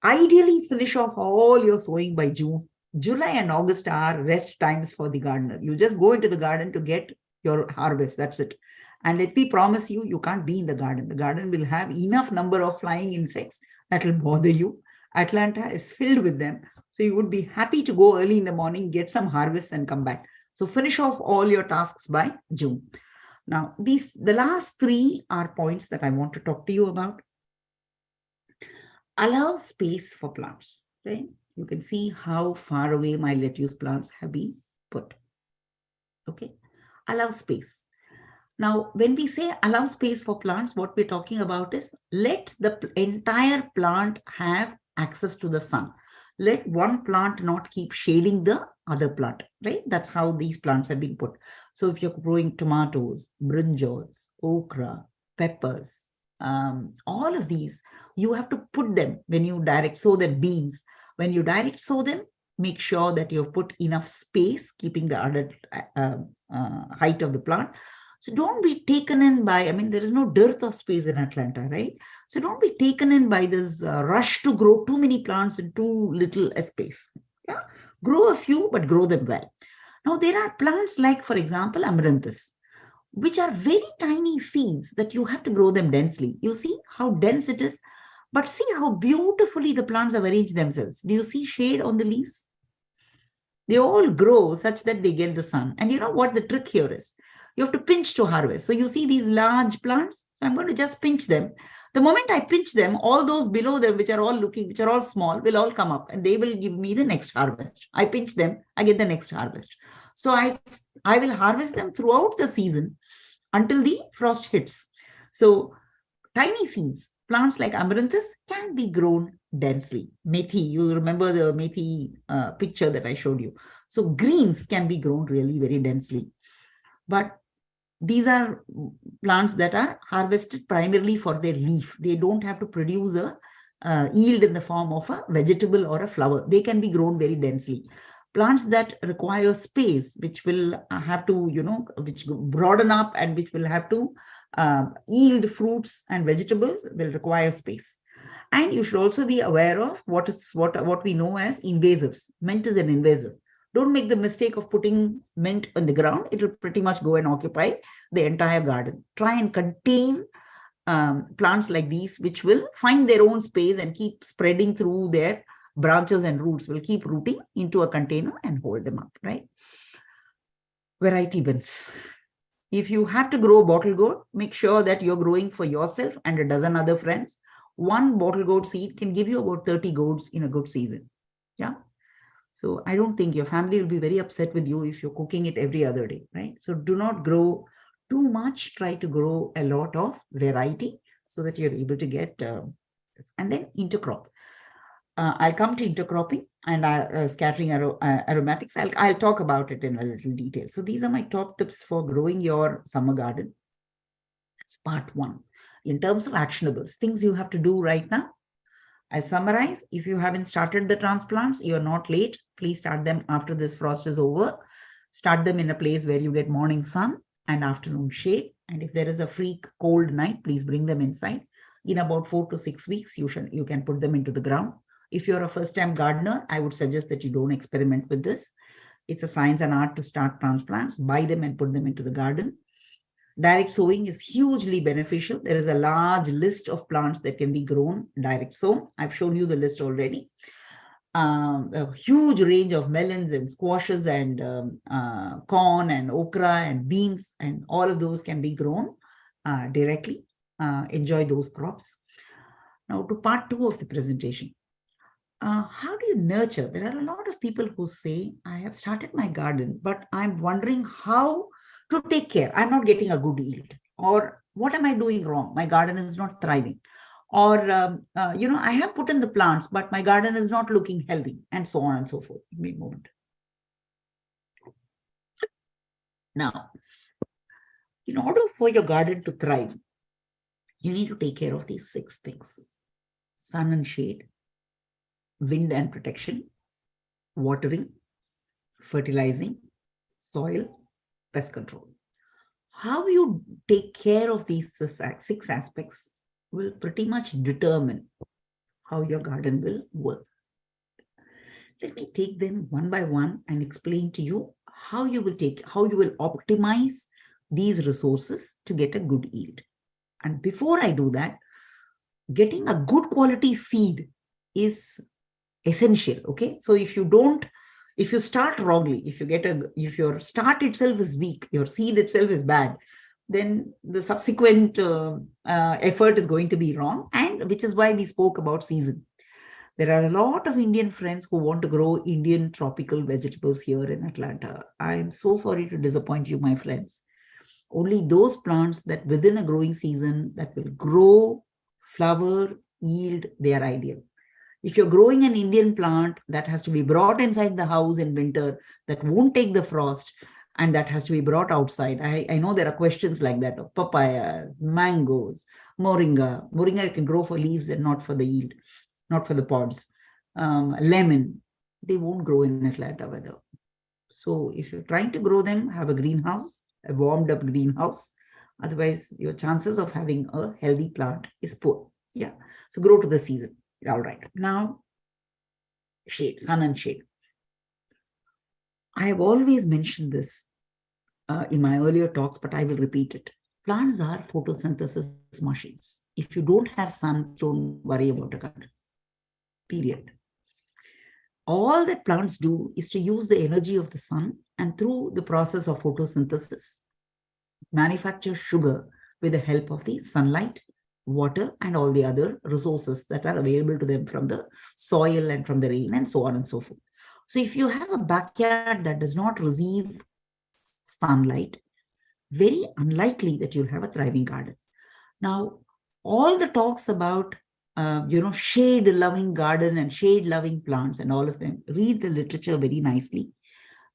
ideally finish off all your sowing by June. July and August are rest times for the gardener. You just go into the garden to get your harvest. That's it. And let me promise you, you can't be in the garden. The garden will have enough number of flying insects that will bother you. Atlanta is filled with them. So you would be happy to go early in the morning, get some harvest and come back. So finish off all your tasks by June. Now, the last 3 are points that I want to talk to you about. Allow space for plants, right? You can see how far away my lettuce plants have been put. Okay, allow space. Now, when we say allow space for plants, what we're talking about is let the entire plant have access to the sun. Let one plant not keep shading the other plant, right? That's how these plants have been put. So if you're growing tomatoes, brinjals, okra, peppers, all of these, you have to put them when you direct sow them, beans. When you direct sow them, make sure that you've put enough space, keeping the other height of the plant. So don't be taken in by, I mean, there is no dearth of space in Atlanta, right? So don't be taken in by this rush to grow too many plants in too little space. Yeah? Grow a few, but grow them well. Now, there are plants like, for example, amaranthus, which are very tiny seeds that you have to grow them densely. You see how dense it is, but see how beautifully the plants have arranged themselves. Do you see shade on the leaves? They all grow such that they get the sun. And you know what the trick here is? You have to pinch to harvest. So you see these large plants. So I'm going to just pinch them. The moment I pinch them, all those below them, which are all small, will all come up and they will give me the next harvest. I pinch them, I get the next harvest. So I will harvest them throughout the season until the frost hits. So tiny seeds, plants like amaranthus can be grown densely. Methi, you remember the methi picture that I showed you. So greens can be grown really very densely. But these are plants that are harvested primarily for their leaf. They don't have to produce a yield in the form of a vegetable or a flower. They can be grown very densely. Plants that require space, which will have to, which broaden up and which will have to yield fruits and vegetables will require space. And you should also be aware of what we know as invasives. Mint is an invasive. Don't make the mistake of putting mint on the ground. It will pretty much go and occupy the entire garden. Try and contain plants like these, which will find their own space and keep spreading through their branches and roots, will keep rooting into a container and hold them up, right? Variety bins. If you have to grow bottle gourd, make sure that you're growing for yourself and a dozen other friends. One bottle gourd seed can give you about 30 gourds in a good season. Yeah. So I don't think your family will be very upset with you if you're cooking it every other day, right? So do not grow too much. Try to grow a lot of variety so that you're able to get this. And then intercrop. I'll come to intercropping and scattering aromatics. I'll talk about it in a little detail. So these are my top tips for growing your summer garden. That's part one. In terms of actionables, things you have to do right now. I'll summarize. If you haven't started the transplants, you're not late. Please start them after this frost is over. Start them in a place where you get morning sun and afternoon shade. And if there is a freak cold night, please bring them inside. In about 4 to 6 weeks, you can put them into the ground. If you're a first-time gardener, I would suggest that you don't experiment with this. It's a science and art to start transplants. Buy them and put them into the garden. Direct sowing is hugely beneficial. There is a large list of plants that can be grown direct sown. I've shown you the list already. A huge range of melons and squashes and corn and okra and beans, and all of those can be grown directly. Enjoy those crops. Now to part two of the presentation. How do you nurture? There are a lot of people who say, I have started my garden, but I'm wondering how to take care. I'm not getting a good yield. Or what am I doing wrong? My garden is not thriving. Or, I have put in the plants, but my garden is not looking healthy, and so on and so forth. Give me a moment. Now, in order for your garden to thrive, you need to take care of these 6 things: sun and shade, wind and protection, watering, fertilizing, soil, pest control. How you take care of these 6 aspects will pretty much determine how your garden will work. Let me take them one by one and explain to you how you will optimize these resources to get a good yield. And before I do that, getting a good quality seed is essential. Okay. So if you start wrongly, if your start itself is weak, your seed itself is bad, then the subsequent effort is going to be wrong. And which is why we spoke about season. There are a lot of Indian friends who want to grow Indian tropical vegetables here in Atlanta. I am so sorry to disappoint you, my friends. Only those plants that within a growing season that will grow, flower, yield, they are ideal. If you're growing an Indian plant that has to be brought inside the house in winter, that won't take the frost, and that has to be brought outside. I know there are questions like that of papayas, mangoes, moringa. Moringa can grow for leaves and not for the yield, not for the pods. Lemon, they won't grow in Atlanta weather. So if you're trying to grow them, have a greenhouse, a warmed up greenhouse. Otherwise, your chances of having a healthy plant is poor. Yeah. So grow to the season. All right. Now, shade, sun and shade. I have always mentioned this in my earlier talks, but I will repeat it. Plants are photosynthesis machines. If you don't have sun, don't worry about a garden. Period. All that plants do is to use the energy of the sun, and through the process of photosynthesis, manufacture sugar with the help of the sunlight, water, and all the other resources that are available to them from the soil and from the rain and so on and so forth. So if you have a backyard that does not receive sunlight, very unlikely that you'll have a thriving garden. Now, all the talks about shade-loving garden and shade-loving plants and all of them, read the literature very nicely.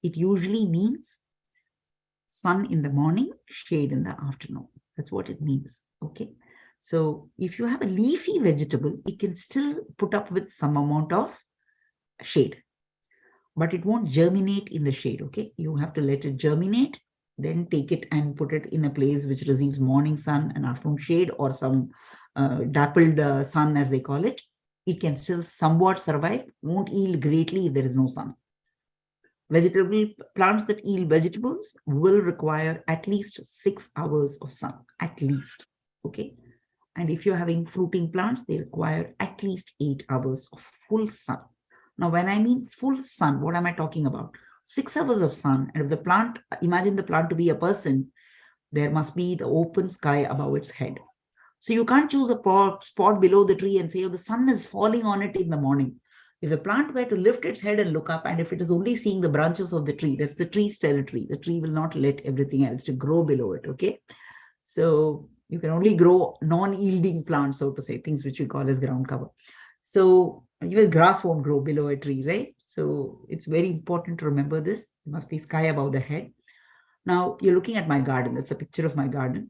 It usually means sun in the morning, shade in the afternoon. That's what it means. Okay. So if you have a leafy vegetable, it can still put up with some amount of shade, but it won't germinate in the shade. Okay. You have to let it germinate, then take it and put it in a place which receives morning sun and afternoon shade, or some dappled sun, as they call it. It can still somewhat survive, won't yield greatly if there is no sun. Vegetable plants that yield vegetables will require at least 6 hours of sun, at least. Okay. And if you're having fruiting plants, they require at least 8 hours of full sun. Now, when I mean full sun, what am I talking about? 6 hours of sun. And if the plant, imagine the plant to be a person, there must be the open sky above its head. So you can't choose a spot below the tree and say, oh, the sun is falling on it in the morning. If the plant were to lift its head and look up, and if it is only seeing the branches of the tree, that's the tree's territory. The tree will not let everything else to grow below it, okay? So you can only grow non-yielding plants, so to say, things which we call as ground cover. So even grass won't grow below a tree, right? So it's very important to remember this. There must be sky above the head. Now you're looking at my garden. That's a picture of my garden.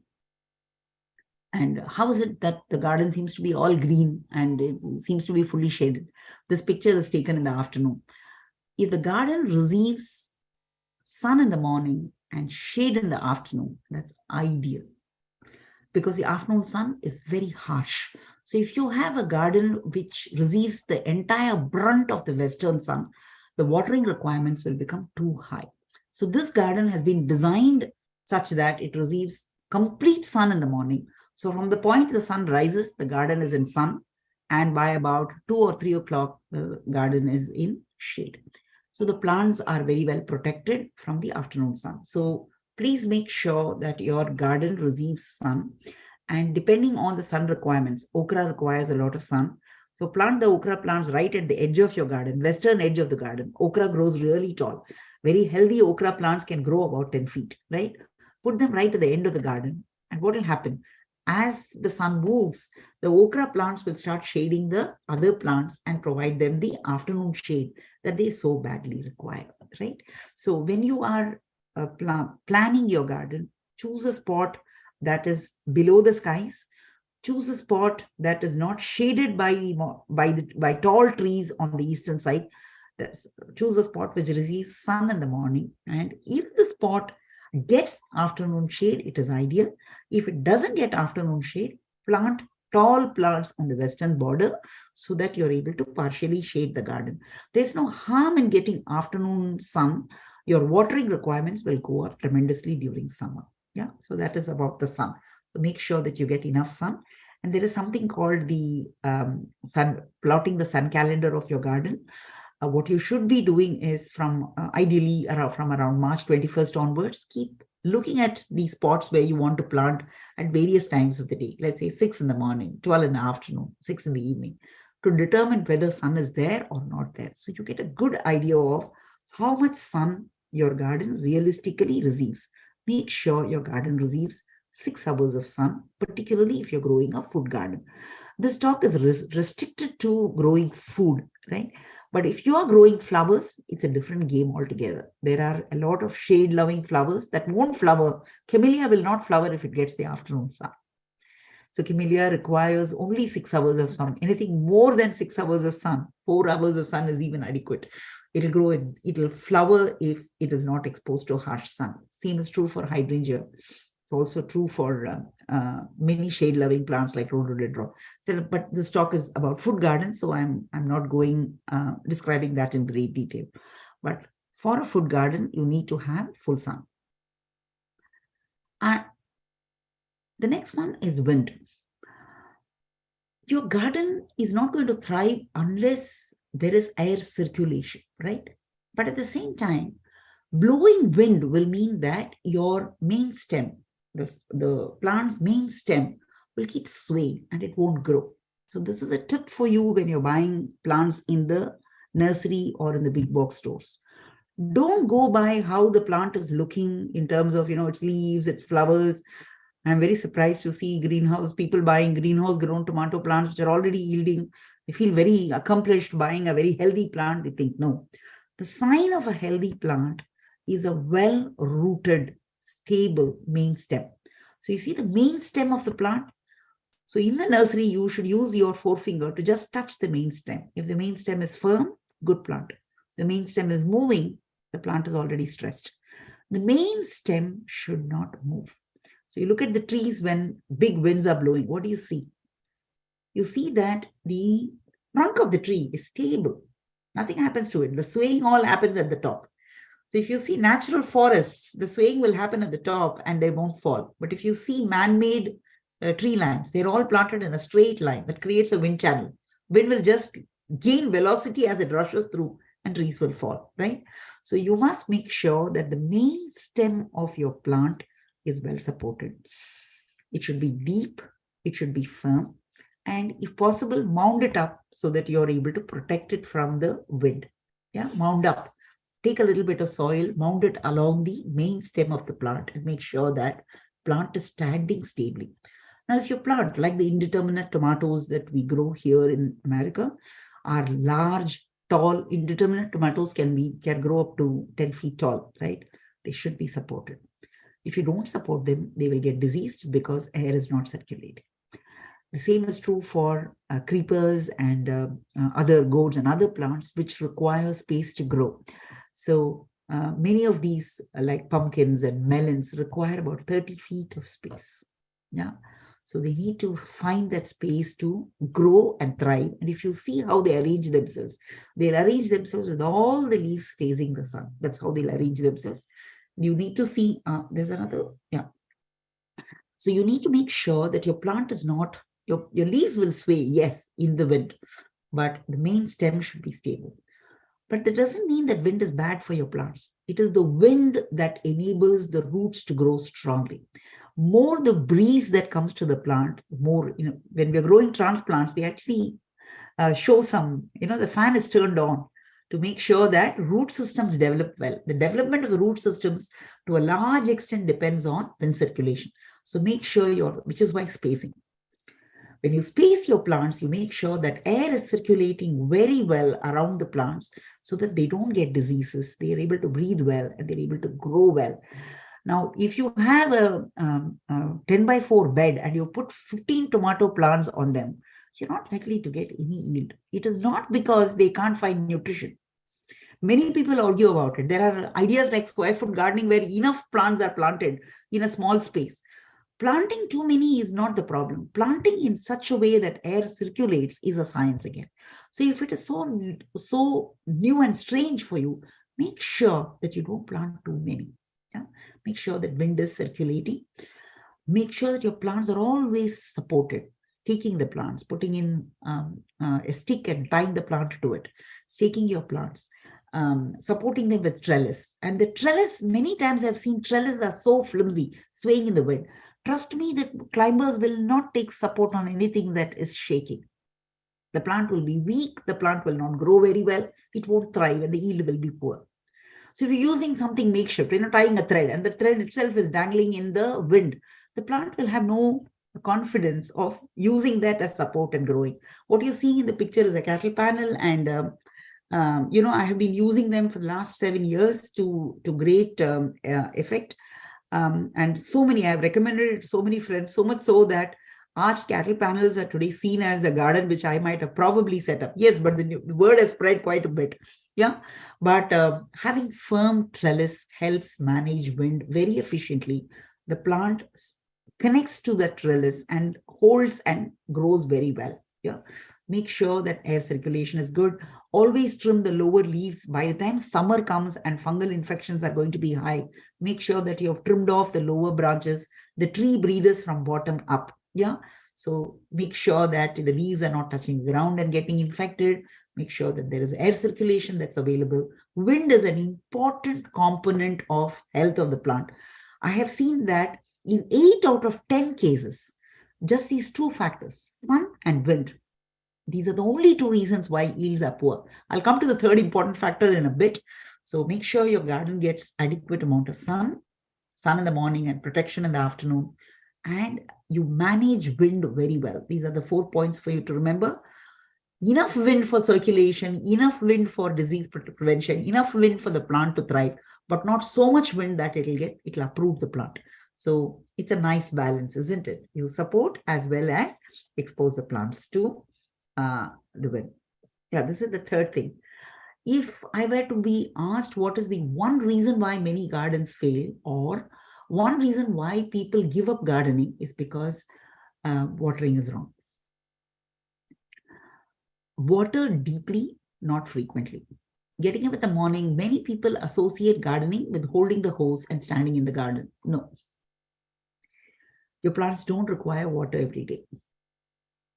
And how is it that the garden seems to be all green and it seems to be fully shaded? This picture is taken in the afternoon. If the garden receives sun in the morning and shade in the afternoon, that's ideal, because the afternoon sun is very harsh. So if you have a garden which receives the entire brunt of the western sun, the watering requirements will become too high. So this garden has been designed such that it receives complete sun in the morning. So from the point the sun rises, the garden is in sun, and by about 2 or 3 o'clock, the garden is in shade. So the plants are very well protected from the afternoon sun. So please make sure that your garden receives sun. And depending on the sun requirements, okra requires a lot of sun. So plant the okra plants right at the edge of your garden, western edge of the garden. Okra grows really tall. Very healthy okra plants can grow about 10 feet, right? Put them right at the end of the garden. And what will happen? As the sun moves, the okra plants will start shading the other plants and provide them the afternoon shade that they so badly require, right? So when you are planning your garden, choose a spot that is below the skies. Choose a spot that is not shaded by tall trees on the eastern side. Choose a spot which receives sun in the morning. And if the spot gets afternoon shade, it is ideal. If it doesn't get afternoon shade, plant tall plants on the western border so that you're able to partially shade the garden. There's no harm in getting afternoon sun. Your watering requirements will go up tremendously during summer. Yeah, so that is about the sun. So make sure that you get enough sun. And there is something called the plotting the sun calendar of your garden. What you should be doing is ideally from around March 21st onwards, keep looking at these spots where you want to plant at various times of the day. Let's say 6 in the morning, 12 in the afternoon, 6 in the evening, to determine whether sun is there or not there. So you get a good idea of how much sun your garden realistically receives. Make sure your garden receives 6 hours of sun, particularly if you're growing a food garden. This talk is restricted to growing food, right? But if you are growing flowers, it's a different game altogether. There are a lot of shade-loving flowers that won't flower. Camellia will not flower if it gets the afternoon sun. So camellia requires only 6 hours of sun. Anything more than 6 hours of sun, 4 hours of sun is even adequate. It'll grow and it'll flower if it is not exposed to harsh sun. Same is true for hydrangea. It's also true for many shade-loving plants like rhododendron. So, but this talk is about food gardens, so I'm not going describing that in great detail. But for a food garden, you need to have full sun. The next one is wind. Your garden is not going to thrive unless there is air circulation, right? But at the same time, blowing wind will mean that your main stem, the plant's main stem, will keep swaying and it won't grow. So this is a tip for you when you're buying plants in the nursery or in the big box stores. Don't go by how the plant is looking in terms of, its leaves, its flowers. I'm very surprised to see people buying greenhouse grown tomato plants which are already yielding. They feel very accomplished buying a very healthy plant. They think, no. The sign of a healthy plant is a well-rooted, stable main stem. So you see the main stem of the plant. So in the nursery, you should use your forefinger to just touch the main stem. If the main stem is firm, good plant. The main stem is moving, the plant is already stressed. The main stem should not move. So you look at the trees when big winds are blowing. What do you see? You see that the trunk of the tree is stable. Nothing happens to it. The swaying all happens at the top. So if you see natural forests, the swaying will happen at the top and they won't fall. But if you see man-made tree lines, they're all planted in a straight line that creates a wind channel. Wind will just gain velocity as it rushes through and trees will fall, right? So you must make sure that the main stem of your plant is well supported. It should be deep. It should be firm. And if possible, mound it up so that you're able to protect it from the wind. Yeah, mound up. Take a little bit of soil, mound it along the main stem of the plant and make sure that plant is standing stably. Now, if your plant, like the indeterminate tomatoes that we grow here in America, are large, tall, indeterminate tomatoes can grow up to 10 feet tall, right? They should be supported. If you don't support them, they will get diseased because air is not circulating. The same is true for creepers and other gourds and other plants which require space to grow. So many of these, like pumpkins and melons, require about 30 feet of space. Yeah. So they need to find that space to grow and thrive. And if you see how they arrange themselves, they'll arrange themselves with all the leaves facing the sun. That's how they'll arrange themselves. You need to see, there's another, yeah. So you need to make sure that your plant is not, your leaves will sway, yes, in the wind, but the main stem should be stable. But that doesn't mean that wind is bad for your plants. It is the wind that enables the roots to grow strongly. More the breeze that comes to the plant, more, when we're growing transplants, we actually show some, the fan is turned on to make sure that root systems develop well. The development of the root systems to a large extent depends on wind circulation. So make sure which is why spacing. When you space your plants, you make sure that air is circulating very well around the plants so that they don't get diseases. They are able to breathe well and they're able to grow well. Now, if you have a 10 by 4 bed and you put 15 tomato plants on them, you're not likely to get any yield. It is not because they can't find nutrition. Many people argue about it. There are ideas like square foot gardening where enough plants are planted in a small space. Planting too many is not the problem. Planting in such a way that air circulates is a science again. So if it is so new and strange for you, make sure that you don't plant too many. Yeah? Make sure that wind is circulating. Make sure that your plants are always supported. Staking the plants, putting in a stick and tying the plant to it. Staking your plants. Supporting them with trellis. And the trellis, many times I've seen trellis are so flimsy, swaying in the wind. Trust me that climbers will not take support on anything that is shaking. The plant will be weak, the plant will not grow very well, it won't thrive, and the yield will be poor. So if you're using something makeshift, tying a thread, and the thread itself is dangling in the wind, the plant will have no confidence of using that as support and growing. What you're seeing in the picture is a cattle panel, and I have been using them for the last 7 years to great effect. And so many, I've recommended it to so many friends, so much so that arched cattle panels are today seen as a garden, which I might have probably set up. Yes, but the word has spread quite a bit. Yeah, but having firm trellis helps manage wind very efficiently. The plant connects to the trellis and holds and grows very well. Yeah, make sure that air circulation is good. Always trim the lower leaves. By the time summer comes and fungal infections are going to be high, make sure that you have trimmed off the lower branches. The tree breathes from bottom up. Yeah. So make sure that the leaves are not touching the ground and getting infected. Make sure that there is air circulation that's available. Wind is an important component of health of the plant. I have seen that in 8 out of 10 cases, just these two factors, sun and wind, these are the only two reasons why yields are poor. I'll come to the third important factor in a bit. So make sure your garden gets adequate amount of sun in the morning and protection in the afternoon. And you manage wind very well. These are the 4 points for you to remember. Enough wind for circulation, enough wind for disease prevention, enough wind for the plant to thrive, but not so much wind that it'll uproot the plant. So it's a nice balance, isn't it? You support as well as expose the plants to the wind. Yeah, this is the third thing. If I were to be asked what is the one reason why many gardens fail, or one reason why people give up gardening, is because watering is wrong. Water deeply, not frequently. Getting up in the morning, many people associate gardening with holding the hose and standing in the garden. No. Your plants don't require water every day.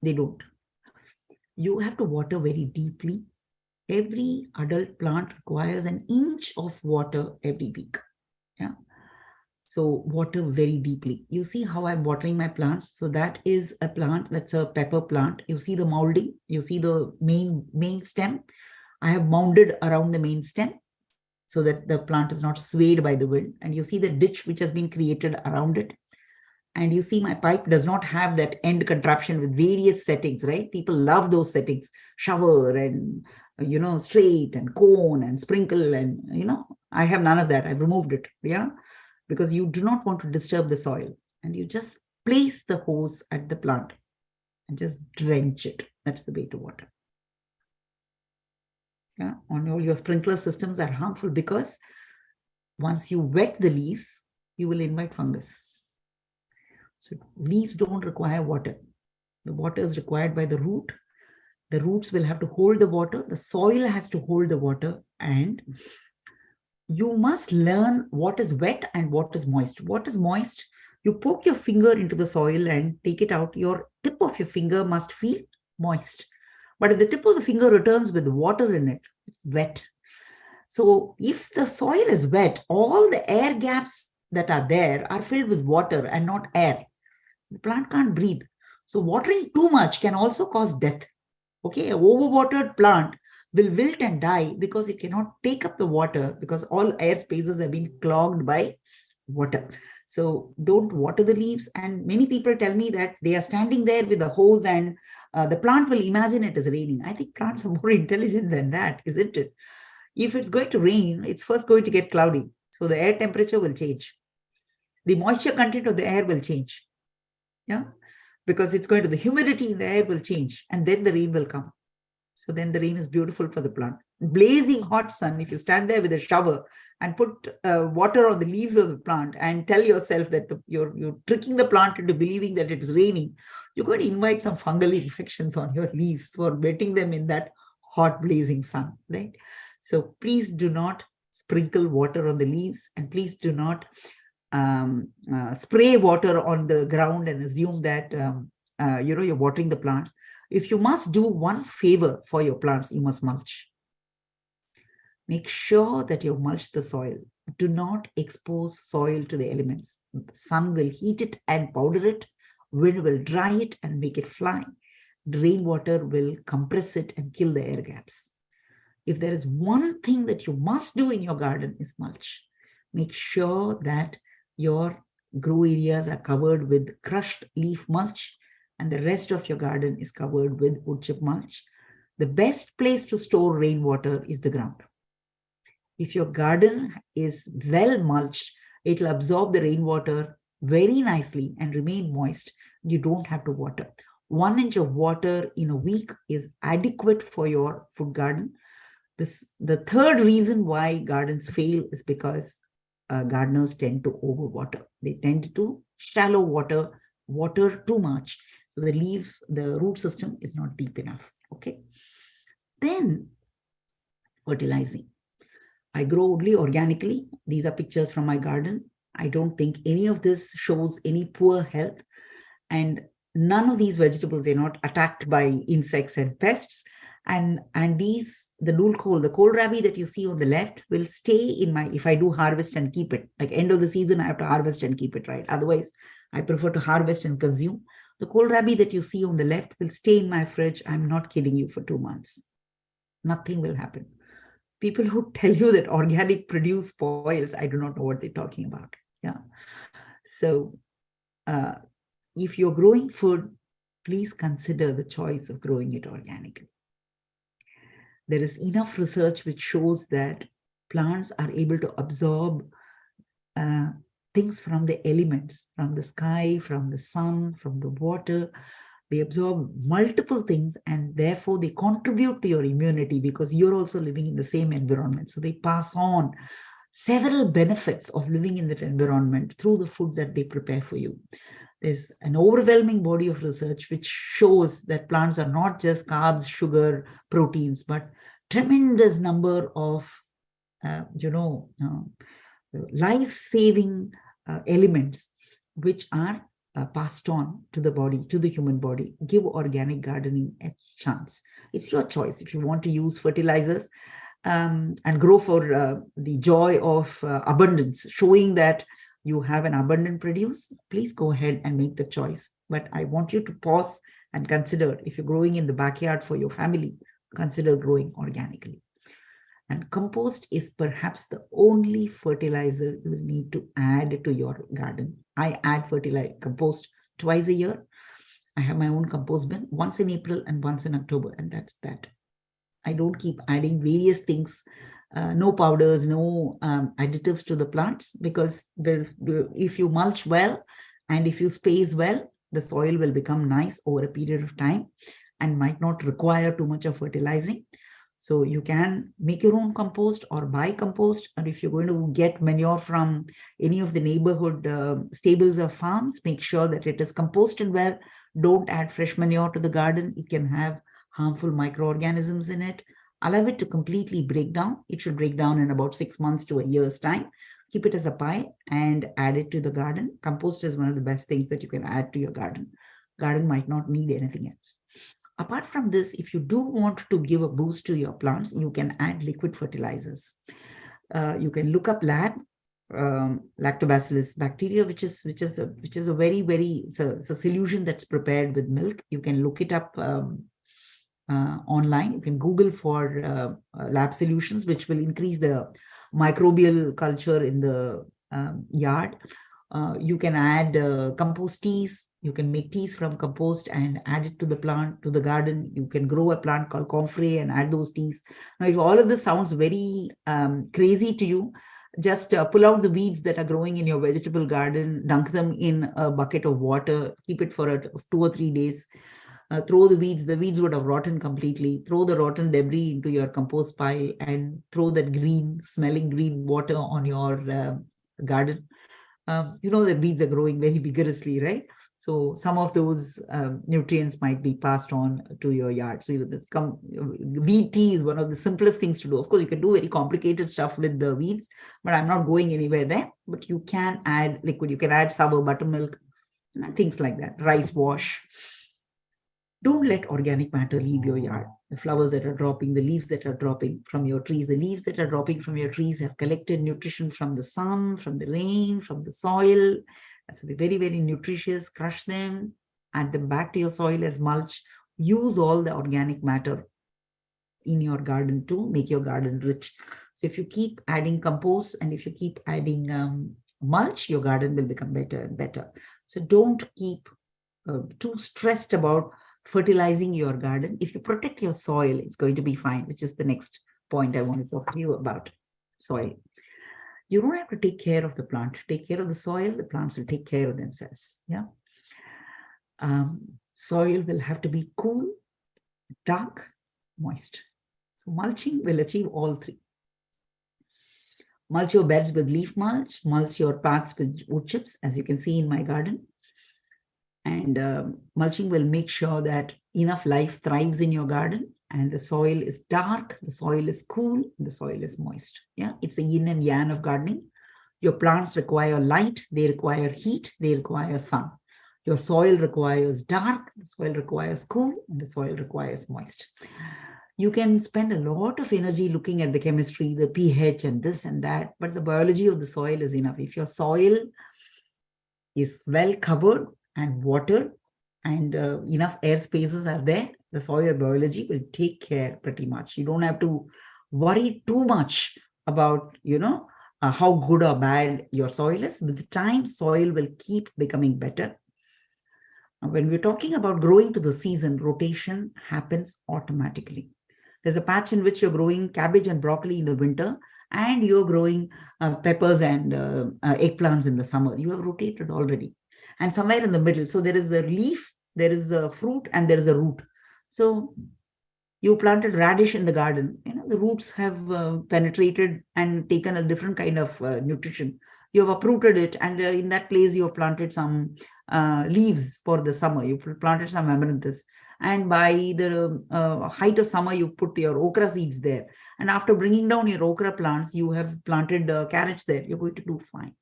They don't. You have to water very deeply. Every adult plant requires an inch of water every week. Yeah. So water very deeply. You see how I'm watering my plants. So that is a plant, that's a pepper plant. You see the molding, you see the main stem. I have mounded around the main stem so that the plant is not swayed by the wind. And you see the ditch which has been created around it. And you see my pipe does not have that end contraption with various settings, right? People love those settings, shower and, straight and cone and sprinkle. And, I have none of that. I've removed it. Yeah. Because you do not want to disturb the soil. And you just place the hose at the plant and just drench it. That's the way to water. Yeah. On all your sprinkler systems are harmful because once you wet the leaves, you will invite fungus. So leaves don't require water. The water is required by the root. The roots will have to hold the water. The soil has to hold the water. And you must learn what is wet and what is moist. What is moist? You poke your finger into the soil and take it out. Your tip of your finger must feel moist. But if the tip of the finger returns with water in it, it's wet. So if the soil is wet, all the air gaps that are there are filled with water and not air. The plant can't breathe. So watering too much can also cause death. Okay, an overwatered plant will wilt and die because it cannot take up the water because all air spaces have been clogged by water. So don't water the leaves. And many people tell me that they are standing there with a hose and the plant will imagine it is raining. I think plants are more intelligent than that, isn't it? If it's going to rain, it's first going to get cloudy. So the air temperature will change. The moisture content of the air will change. Yeah, because it's going to, the humidity in the air will change and then the rain will come. So then the rain is beautiful for the plant. Blazing hot sun, if you stand there with a shower and put water on the leaves of the plant and tell yourself that you're tricking the plant into believing that it's raining, you're going to invite some fungal infections on your leaves for wetting them in that hot blazing sun, right? So please do not sprinkle water on the leaves, and please do not spray water on the ground and assume that you're watering the plants. If you must do one favor for your plants, you must mulch. Make sure that you mulch the soil. Do not expose soil to the elements. The sun will heat it and powder it. Wind will dry it and make it fly. Rainwater will compress it and kill the air gaps. If there is one thing that you must do in your garden is mulch. Make sure that your grow areas are covered with crushed leaf mulch and the rest of your garden is covered with wood chip mulch. The best place to store rainwater is the ground. If your garden is well mulched, it will absorb the rainwater very nicely and remain moist. You don't have to water. 1 inch of water in a week is adequate for your food garden. The third reason why gardens fail is because gardeners tend to overwater. They tend to shallow water too much. So the root system is not deep enough. Okay. Then fertilizing. I grow only organically. These are pictures from my garden. I don't think any of this shows any poor health. And none of these vegetables are not attacked by insects and pests. And the nulkol, the kohlrabi that you see on the left will stay in if I do harvest and keep it, like end of the season, I have to harvest and keep it, right? Otherwise, I prefer to harvest and consume. The kohlrabi that you see on the left will stay in my fridge. I'm not kidding you, for 2 months. Nothing will happen. People who tell you that organic produce spoils, I do not know what they're talking about. Yeah. So if you're growing food, please consider the choice of growing it organically. There is enough research which shows that plants are able to absorb things from the elements, from the sky, from the sun, from the water. They absorb multiple things and therefore they contribute to your immunity because you're also living in the same environment. So they pass on several benefits of living in that environment through the food that they prepare for you. There's an overwhelming body of research which shows that plants are not just carbs, sugar, proteins, but tremendous number of, life-saving elements which are passed on to the body, to the human body. Give organic gardening a chance. It's your choice. If you want to use fertilizers and grow for the joy of abundance, showing that you have an abundant produce, please go ahead and make the choice. But I want you to pause and consider, if you're growing in the backyard for your family, consider growing organically. And compost is perhaps the only fertilizer you will need to add to your garden. I add fertilizer compost twice a year. I have my own compost bin, once in April and once in October, and that's that. I don't keep adding various things, no powders, no additives to the plants, because if you mulch well and if you space well, the soil will become nice over a period of time and might not require too much of fertilizing. So you can make your own compost or buy compost. And if you're going to get manure from any of the neighborhood stables or farms, make sure that it is composted well. Don't add fresh manure to the garden. It can have harmful microorganisms in it. Allow it to completely break down. It should break down in about 6 months to a year's time. Keep it as a pile and add it to the garden. Compost is one of the best things that you can add to your garden. Garden might not need anything else. Apart from this, if you do want to give a boost to your plants, you can add liquid fertilizers. You can look up lactobacillus bacteria, which is a very it's a solution that's prepared with milk. You can look it up online. You can Google for lab solutions, which will increase the microbial culture in the yard. You can add compost teas. You can make teas from compost and add it to the plant, to the garden. You can grow a plant called comfrey and add those teas. Now, if all of this sounds very crazy to you, just pull out the weeds that are growing in your vegetable garden, dunk them in a bucket of water, keep it for 2 or 3 days. Throw the weeds would have rotten completely. Throw the rotten debris into your compost pile and throw that smelling green water on your garden. You know that weeds are growing very vigorously, right? So some of those nutrients might be passed on to your yard. So weed tea is one of the simplest things to do. Of course, you can do very complicated stuff with the weeds, but I'm not going anywhere there. But you can add liquid. You can add sour buttermilk, things like that. Rice wash. Don't let organic matter leave your yard. The flowers that are dropping, the leaves that are dropping from your trees, the leaves that are dropping from your trees have collected nutrition from the sun, from the rain, from the soil. That's very, very nutritious. Crush them, add them back to your soil as mulch. Use all the organic matter in your garden to make your garden rich. So if you keep adding compost and if you keep adding mulch, your garden will become better and better. So don't keep too stressed about fertilizing your garden. If you protect your soil, it's going to be fine, which is the next point I want to talk to you about. Soil. You don't have to take care of the plant. Take care of the soil. The plants will take care of themselves. Yeah. Soil will have to be cool, dark, moist. So mulching will achieve all three. Mulch your beds with leaf mulch. Mulch your paths with wood chips, as you can see in my garden. And mulching will make sure that enough life thrives in your garden and the soil is dark, the soil is cool, and the soil is moist. Yeah, it's the yin and yang of gardening. Your plants require light, they require heat, they require sun. Your soil requires dark, the soil requires cool, and the soil requires moist. You can spend a lot of energy looking at the chemistry, the pH and this and that, but the biology of the soil is enough. If your soil is well covered and watered and enough air spaces are there, the soil biology will take care pretty much. You don't have to worry too much about, how good or bad your soil is. With the time, soil will keep becoming better. When we're talking about growing to the season, rotation happens automatically. There's a patch in which you're growing cabbage and broccoli in the winter, and you're growing peppers and eggplants in the summer. You have rotated already. And somewhere in the middle, so there is a leaf, there is a fruit, and there is a root. So you planted radish in the garden. The roots have penetrated and taken a different kind of nutrition. You have uprooted it, and in that place you have planted some leaves for the summer. You planted some amaranthus. And by the height of summer, you put your okra seeds there. And after bringing down your okra plants, you have planted carrots there. You're going to do fine.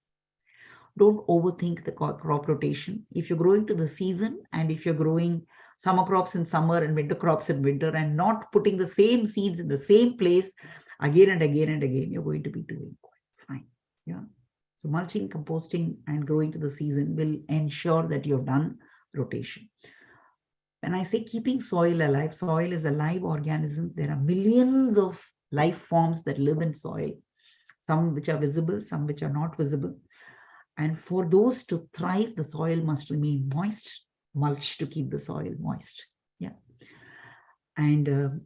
Don't overthink the crop rotation. If you're growing to the season and if you're growing summer crops in summer and winter crops in winter and not putting the same seeds in the same place again and again and again, you're going to be doing quite fine. Yeah. So mulching, composting, and growing to the season will ensure that you've done rotation. When I say keeping soil alive, soil is a live organism. There are millions of life forms that live in soil, some which are visible, some which are not visible. And for those to thrive, the soil must remain moist, mulch to keep the soil moist. Yeah. And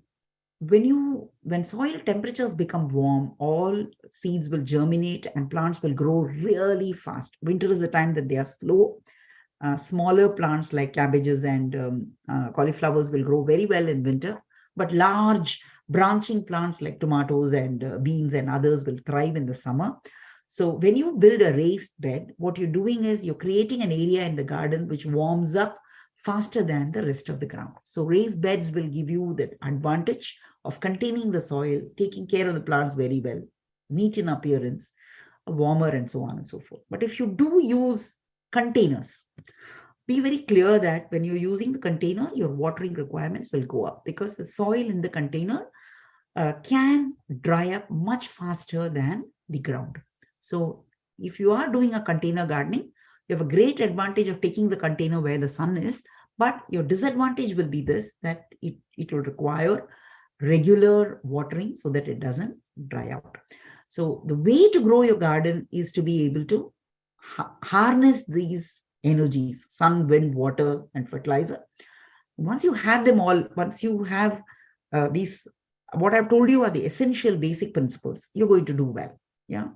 when soil temperatures become warm, all seeds will germinate and plants will grow really fast. Winter is the time that they are slow. Smaller plants like cabbages and cauliflowers will grow very well in winter, but large branching plants like tomatoes and beans and others will thrive in the summer. So when you build a raised bed, what you're doing is you're creating an area in the garden which warms up faster than the rest of the ground. So raised beds will give you the advantage of containing the soil, taking care of the plants very well, neat in appearance, warmer, and so on and so forth. But if you do use containers, be very clear that when you're using the container, your watering requirements will go up because the soil in the container can dry up much faster than the ground. So if you are doing a container gardening, you have a great advantage of taking the container where the sun is, but your disadvantage will be this, that it will require regular watering so that it doesn't dry out. So the way to grow your garden is to be able to harness these energies, sun, wind, water, and fertilizer. Once you have them all, once you have these, what I've told you are the essential basic principles, you're going to do well. Yeah.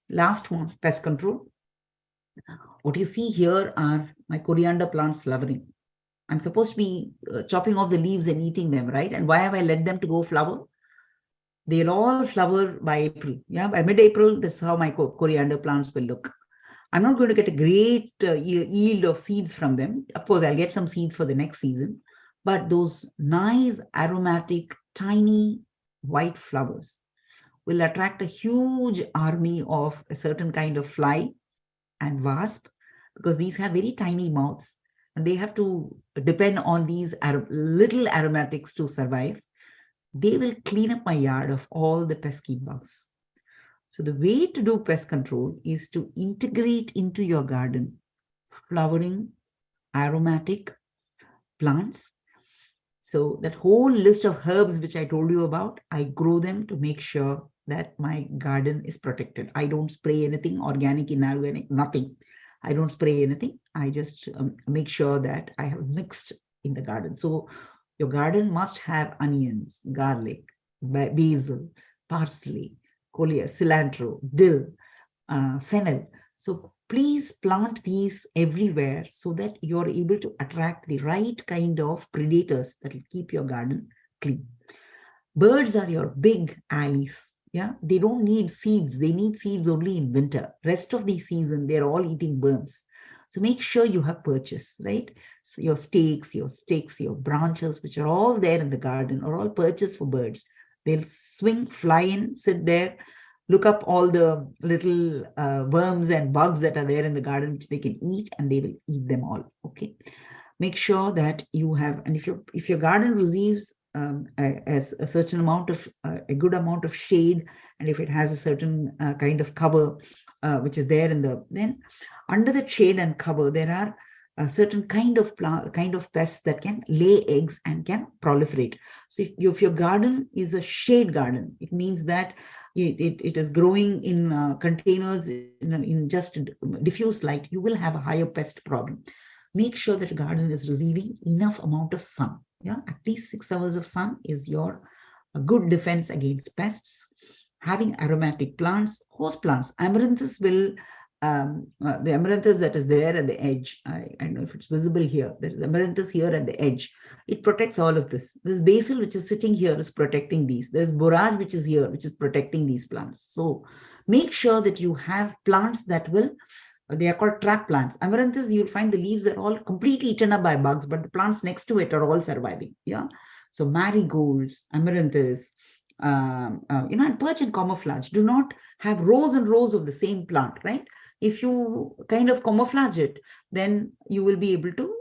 Last one, pest control. What you see here are my coriander plants flowering. I'm supposed to be chopping off the leaves and eating them, right? And why have I let them to go flower? They'll all flower by April. Yeah, by mid-April, that's how my coriander plants will look. I'm not going to get a great yield of seeds from them. Of course, I'll get some seeds for the next season, but those nice, aromatic, tiny white flowers will attract a huge army of a certain kind of fly and wasp, because these have very tiny mouths and they have to depend on these little aromatics to survive. They will clean up my yard of all the pesky bugs. So the way to do pest control is to integrate into your garden flowering, aromatic plants. So that whole list of herbs which I told you about, I grow them to make sure that my garden is protected. I don't spray anything, organic, inorganic, nothing. I don't spray anything. I just make sure that I have mixed in the garden. So your garden must have onions, garlic, basil, parsley, cilantro, dill, fennel. So please plant these everywhere so that you're able to attract the right kind of predators that will keep your garden clean. Birds are your big allies. Yeah, they don't need seeds. They need seeds only in winter. Rest of the season, they're all eating worms. So make sure you have purchase, right? So your stakes, your branches, which are all there in the garden, are all purchased for birds. They'll swing, fly in, sit there, look up all the little worms and bugs that are there in the garden, which they can eat, and they will eat them all. Okay. Make sure that you have, and if your garden receives as a certain amount of a good amount of shade, and if it has a certain kind of cover which is there then under the shade and cover there are a certain kind of pests that can lay eggs and can proliferate. So if your garden is a shade garden, it means that it is growing in containers in just diffuse light, you will have a higher pest problem. Make sure that your garden is receiving enough amount of sun. Yeah, at least 6 hours of sun is your a good defense against pests. Having aromatic plants, host plants, amaranthus will, the amaranthus that is there at the edge, I don't know if it's visible here, there is amaranthus here at the edge. It protects all of this. This basil which is sitting here is protecting these. There's borage which is here, which is protecting these plants. So make sure that you have plants that will, they are called trap plants. Amaranthus, you'll find the leaves are all completely eaten up by bugs, but the plants next to it are all surviving. Yeah. So marigolds, amaranthus, and perch and camouflage. Do not have rows and rows of the same plant, right? If you kind of camouflage it, then you will be able to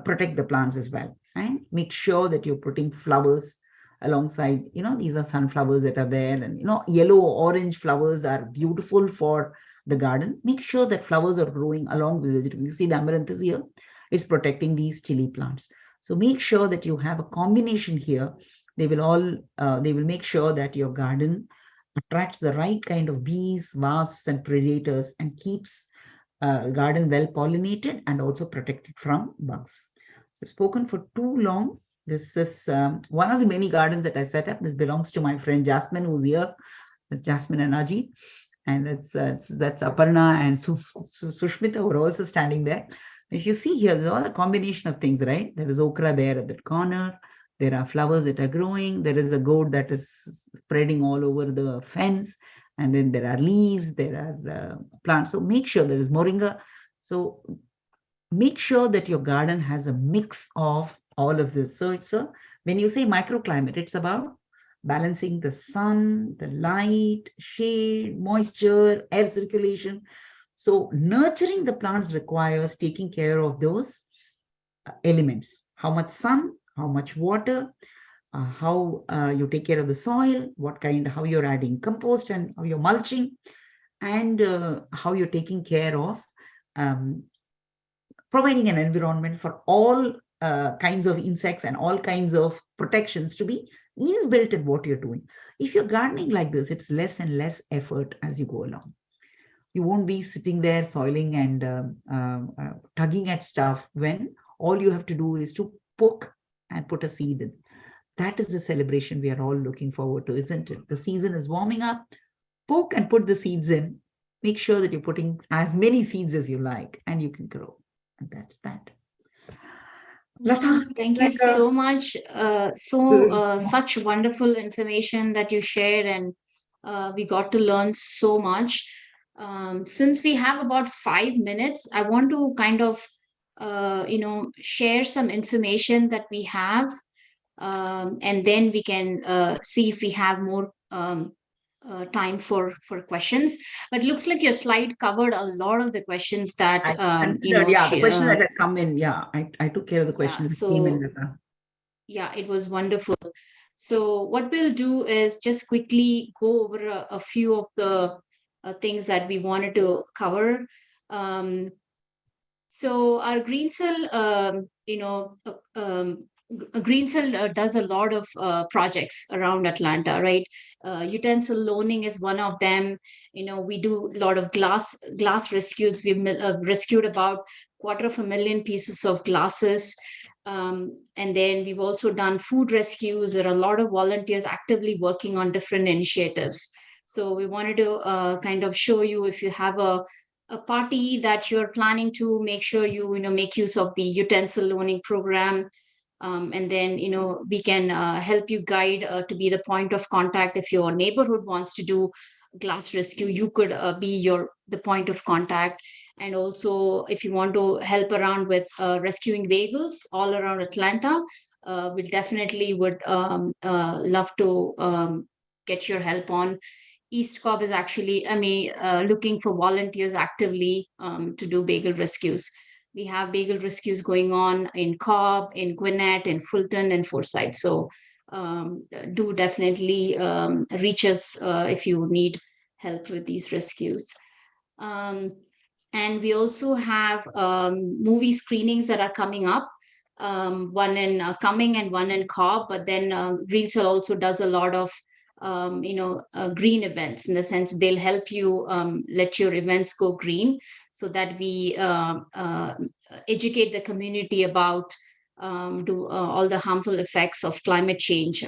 protect the plants as well. And make sure that you're putting flowers alongside, these are sunflowers that are there, and, yellow, orange flowers are beautiful for the garden. Make sure that flowers are growing along with vegetables. You see the amaranthus here, it's protecting these chili plants. So make sure that you have a combination here. They will make sure that your garden attracts the right kind of bees, wasps, and predators, and keeps garden well pollinated and also protected from bugs. So I've spoken for too long. This is one of the many gardens that I set up. This belongs to my friend Jasmine, who's here. That's Jasmine and Aji. And that's Aparna and Sushmita, who are also standing there. If you see here, there's all a combination of things, right? There is okra there at that corner. There are flowers that are growing. There is a gourd that is spreading all over the fence. And then there are leaves, there are plants. So make sure there is moringa. So make sure that your garden has a mix of all of this. So when you say microclimate, it's about balancing the sun, the light, shade, moisture, air circulation. So nurturing the plants requires taking care of those elements. How much sun, how much water, how you take care of the soil, how you're adding compost and how you're mulching, and how you're taking care of providing an environment for all kinds of insects and all kinds of protections to be inbuilt in what you're doing. If you're gardening like this, it's less and less effort as you go along. You won't be sitting there soiling and tugging at stuff when all you have to do is to poke and put a seed in. That is the celebration we are all looking forward to, isn't it? The season is warming up. Poke and put the seeds in. Make sure that you're putting as many seeds as you like and you can grow. And that's that. Lata, Thank you so much. Such wonderful information that you shared, and we got to learn so much. Since we have about 5 minutes, I want to kind of, share some information that we have, and then we can see if we have more time for questions. But it looks like your slide covered a lot of the questions that I considered, the questions that had come in. Yeah, I took care of the yeah. questions that came in, So Lata. yeah, it was wonderful. So what we'll do is just quickly go over a few of the things that we wanted to cover. Um, so our green cell, green cell does a lot of projects around Atlanta, right? Utensil loaning is one of them. We do a lot of glass rescues. We've rescued about 250,000 pieces of glasses. And then we've also done food rescues. There are a lot of volunteers actively working on different initiatives. So we wanted to kind of show you, if you have a party that you're planning to, make sure you make use of the utensil loaning program. And then we can help you guide to be the point of contact. If your neighborhood wants to do glass rescue, you could be the point of contact. And also, if you want to help around with rescuing vehicles all around Atlanta, we definitely would love to get your help on. East Cobb is actually, looking for volunteers actively to do bagel rescues. We have bagel rescues going on in Cobb, in Gwinnett, in Fulton, and Forsyth. So do definitely reach us if you need help with these rescues. Um, and we also have movie screenings that are coming up. One in Cumming and one in Cobb, but then Green Cell also does a lot of green events, in the sense they'll help you let your events go green, so that we educate the community about all the harmful effects of climate change.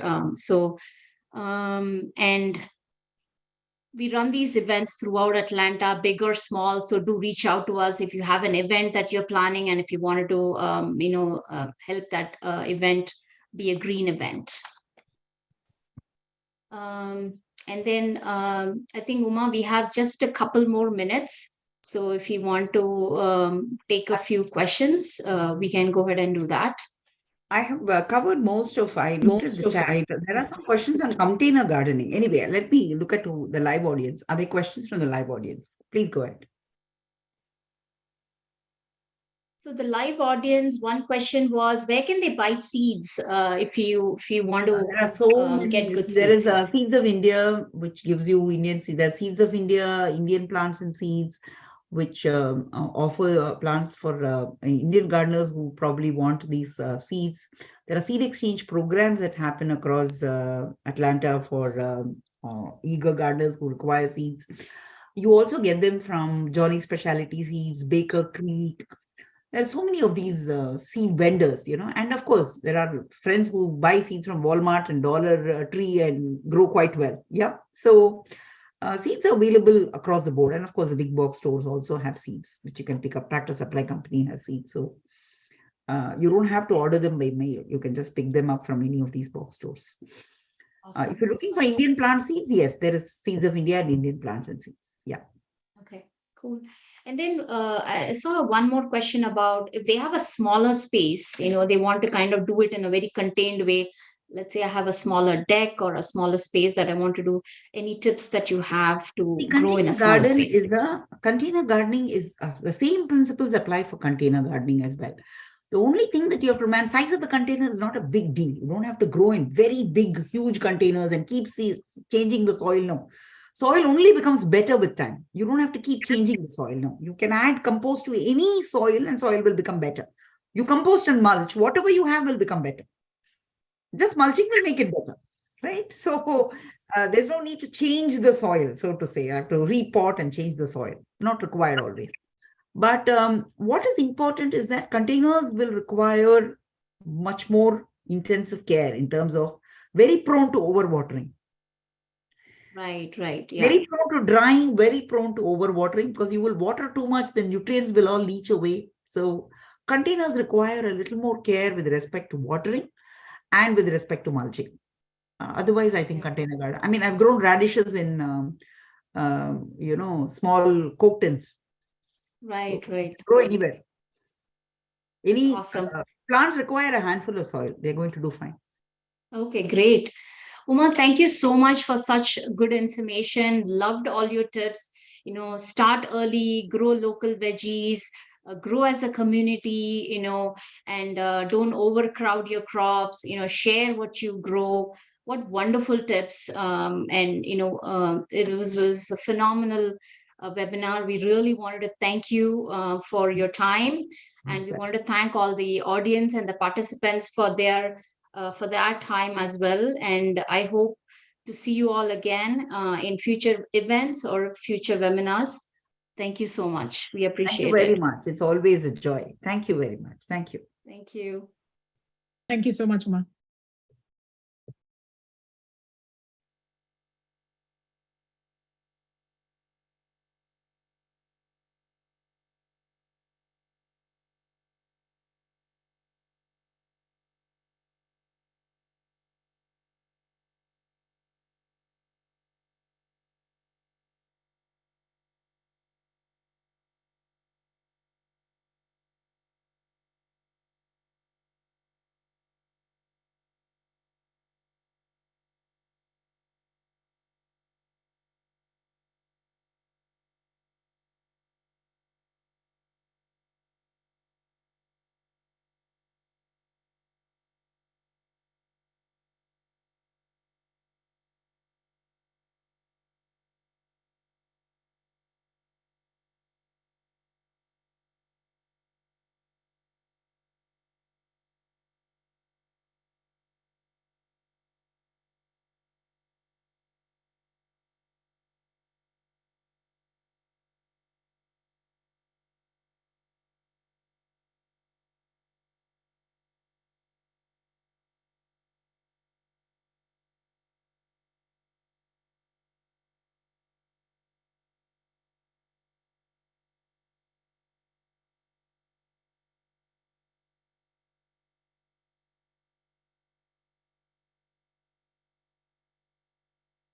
And we run these events throughout Atlanta, big or small. So do reach out to us if you have an event that you're planning, and if you wanted to, help that event be a green event. And then I think, Uma, we have just a couple more minutes. So if you want to take a few questions, we can go ahead and do that. I have covered most of. I looked at the chat. There are some questions on container gardening. Anyway, let me look at the live audience. Are there questions from the live audience? Please go ahead. So the live audience, one question was, where can they buy seeds if you want to There are so get many. good There is seeds? Seeds of India, which gives you Indian seeds. There's Seeds of India, Indian plants and seeds, which offer plants for Indian gardeners who probably want these seeds. There are seed exchange programs that happen across Atlanta for eager gardeners who require seeds. You also get them from Johnny Specialty Seeds, Baker Creek. There are so many of these seed vendors, and of course, there are friends who buy seeds from Walmart and Dollar Tree and grow quite well. Yeah. So seeds are available across the board. And of course, the big box stores also have seeds, which you can pick up. Tractor Supply Company has seeds. So you don't have to order them by mail. You can just pick them up from any of these box stores. If Awesome, you're looking for awesome. Indian plant seeds, yes, there is Seeds of India and Indian plants and seeds. Yeah. Okay, cool. And then I saw one more question about if they have a smaller space, they want to kind of do it in a very contained way. Let's say I have a smaller deck or a smaller space that I want to do. Any tips that you have The to grow in a container smaller garden space? is a container gardening is the same principles apply for container gardening as well. The only thing that you have to remember, size of the container is not a big deal. You don't have to grow in very big, huge containers and keep changing the soil. No, soil only becomes better with time. You don't have to keep changing the soil. No, you can add compost to any soil and soil will become better. You compost and mulch, whatever you have will become better. Just mulching will make it better, right? So there's no need to change the soil, so to say. I have to repot and change the soil. Not required always. But what is important is that containers will require much more intensive care in terms of very prone to overwatering, Right, right. Yeah. very prone to drying, very prone to overwatering because you will water too much, the nutrients will all leach away. So containers require a little more care with respect to watering and with respect to mulching. Otherwise, I think Okay. container garden. I mean, I've grown radishes in, small coke tins. So Right, right. grow anywhere. That's Any awesome. plants require a handful of soil. They're going to do fine. Okay, great. Uma, thank you so much for such good information. Loved all your tips. Start early, grow local veggies, grow as a community, and don't overcrowd your crops, share what you grow. What wonderful tips. And, it was a phenomenal webinar. We really wanted to thank you for your time. And Thanks, we well. wanted to thank all the audience and the participants for that time as well. And I hope to see you all again in future events or future webinars. Thank you so much. We Thank you appreciate very it. much. It's always a joy. Thank you very much. Thank you. Thank you. Thank you so much, Ma.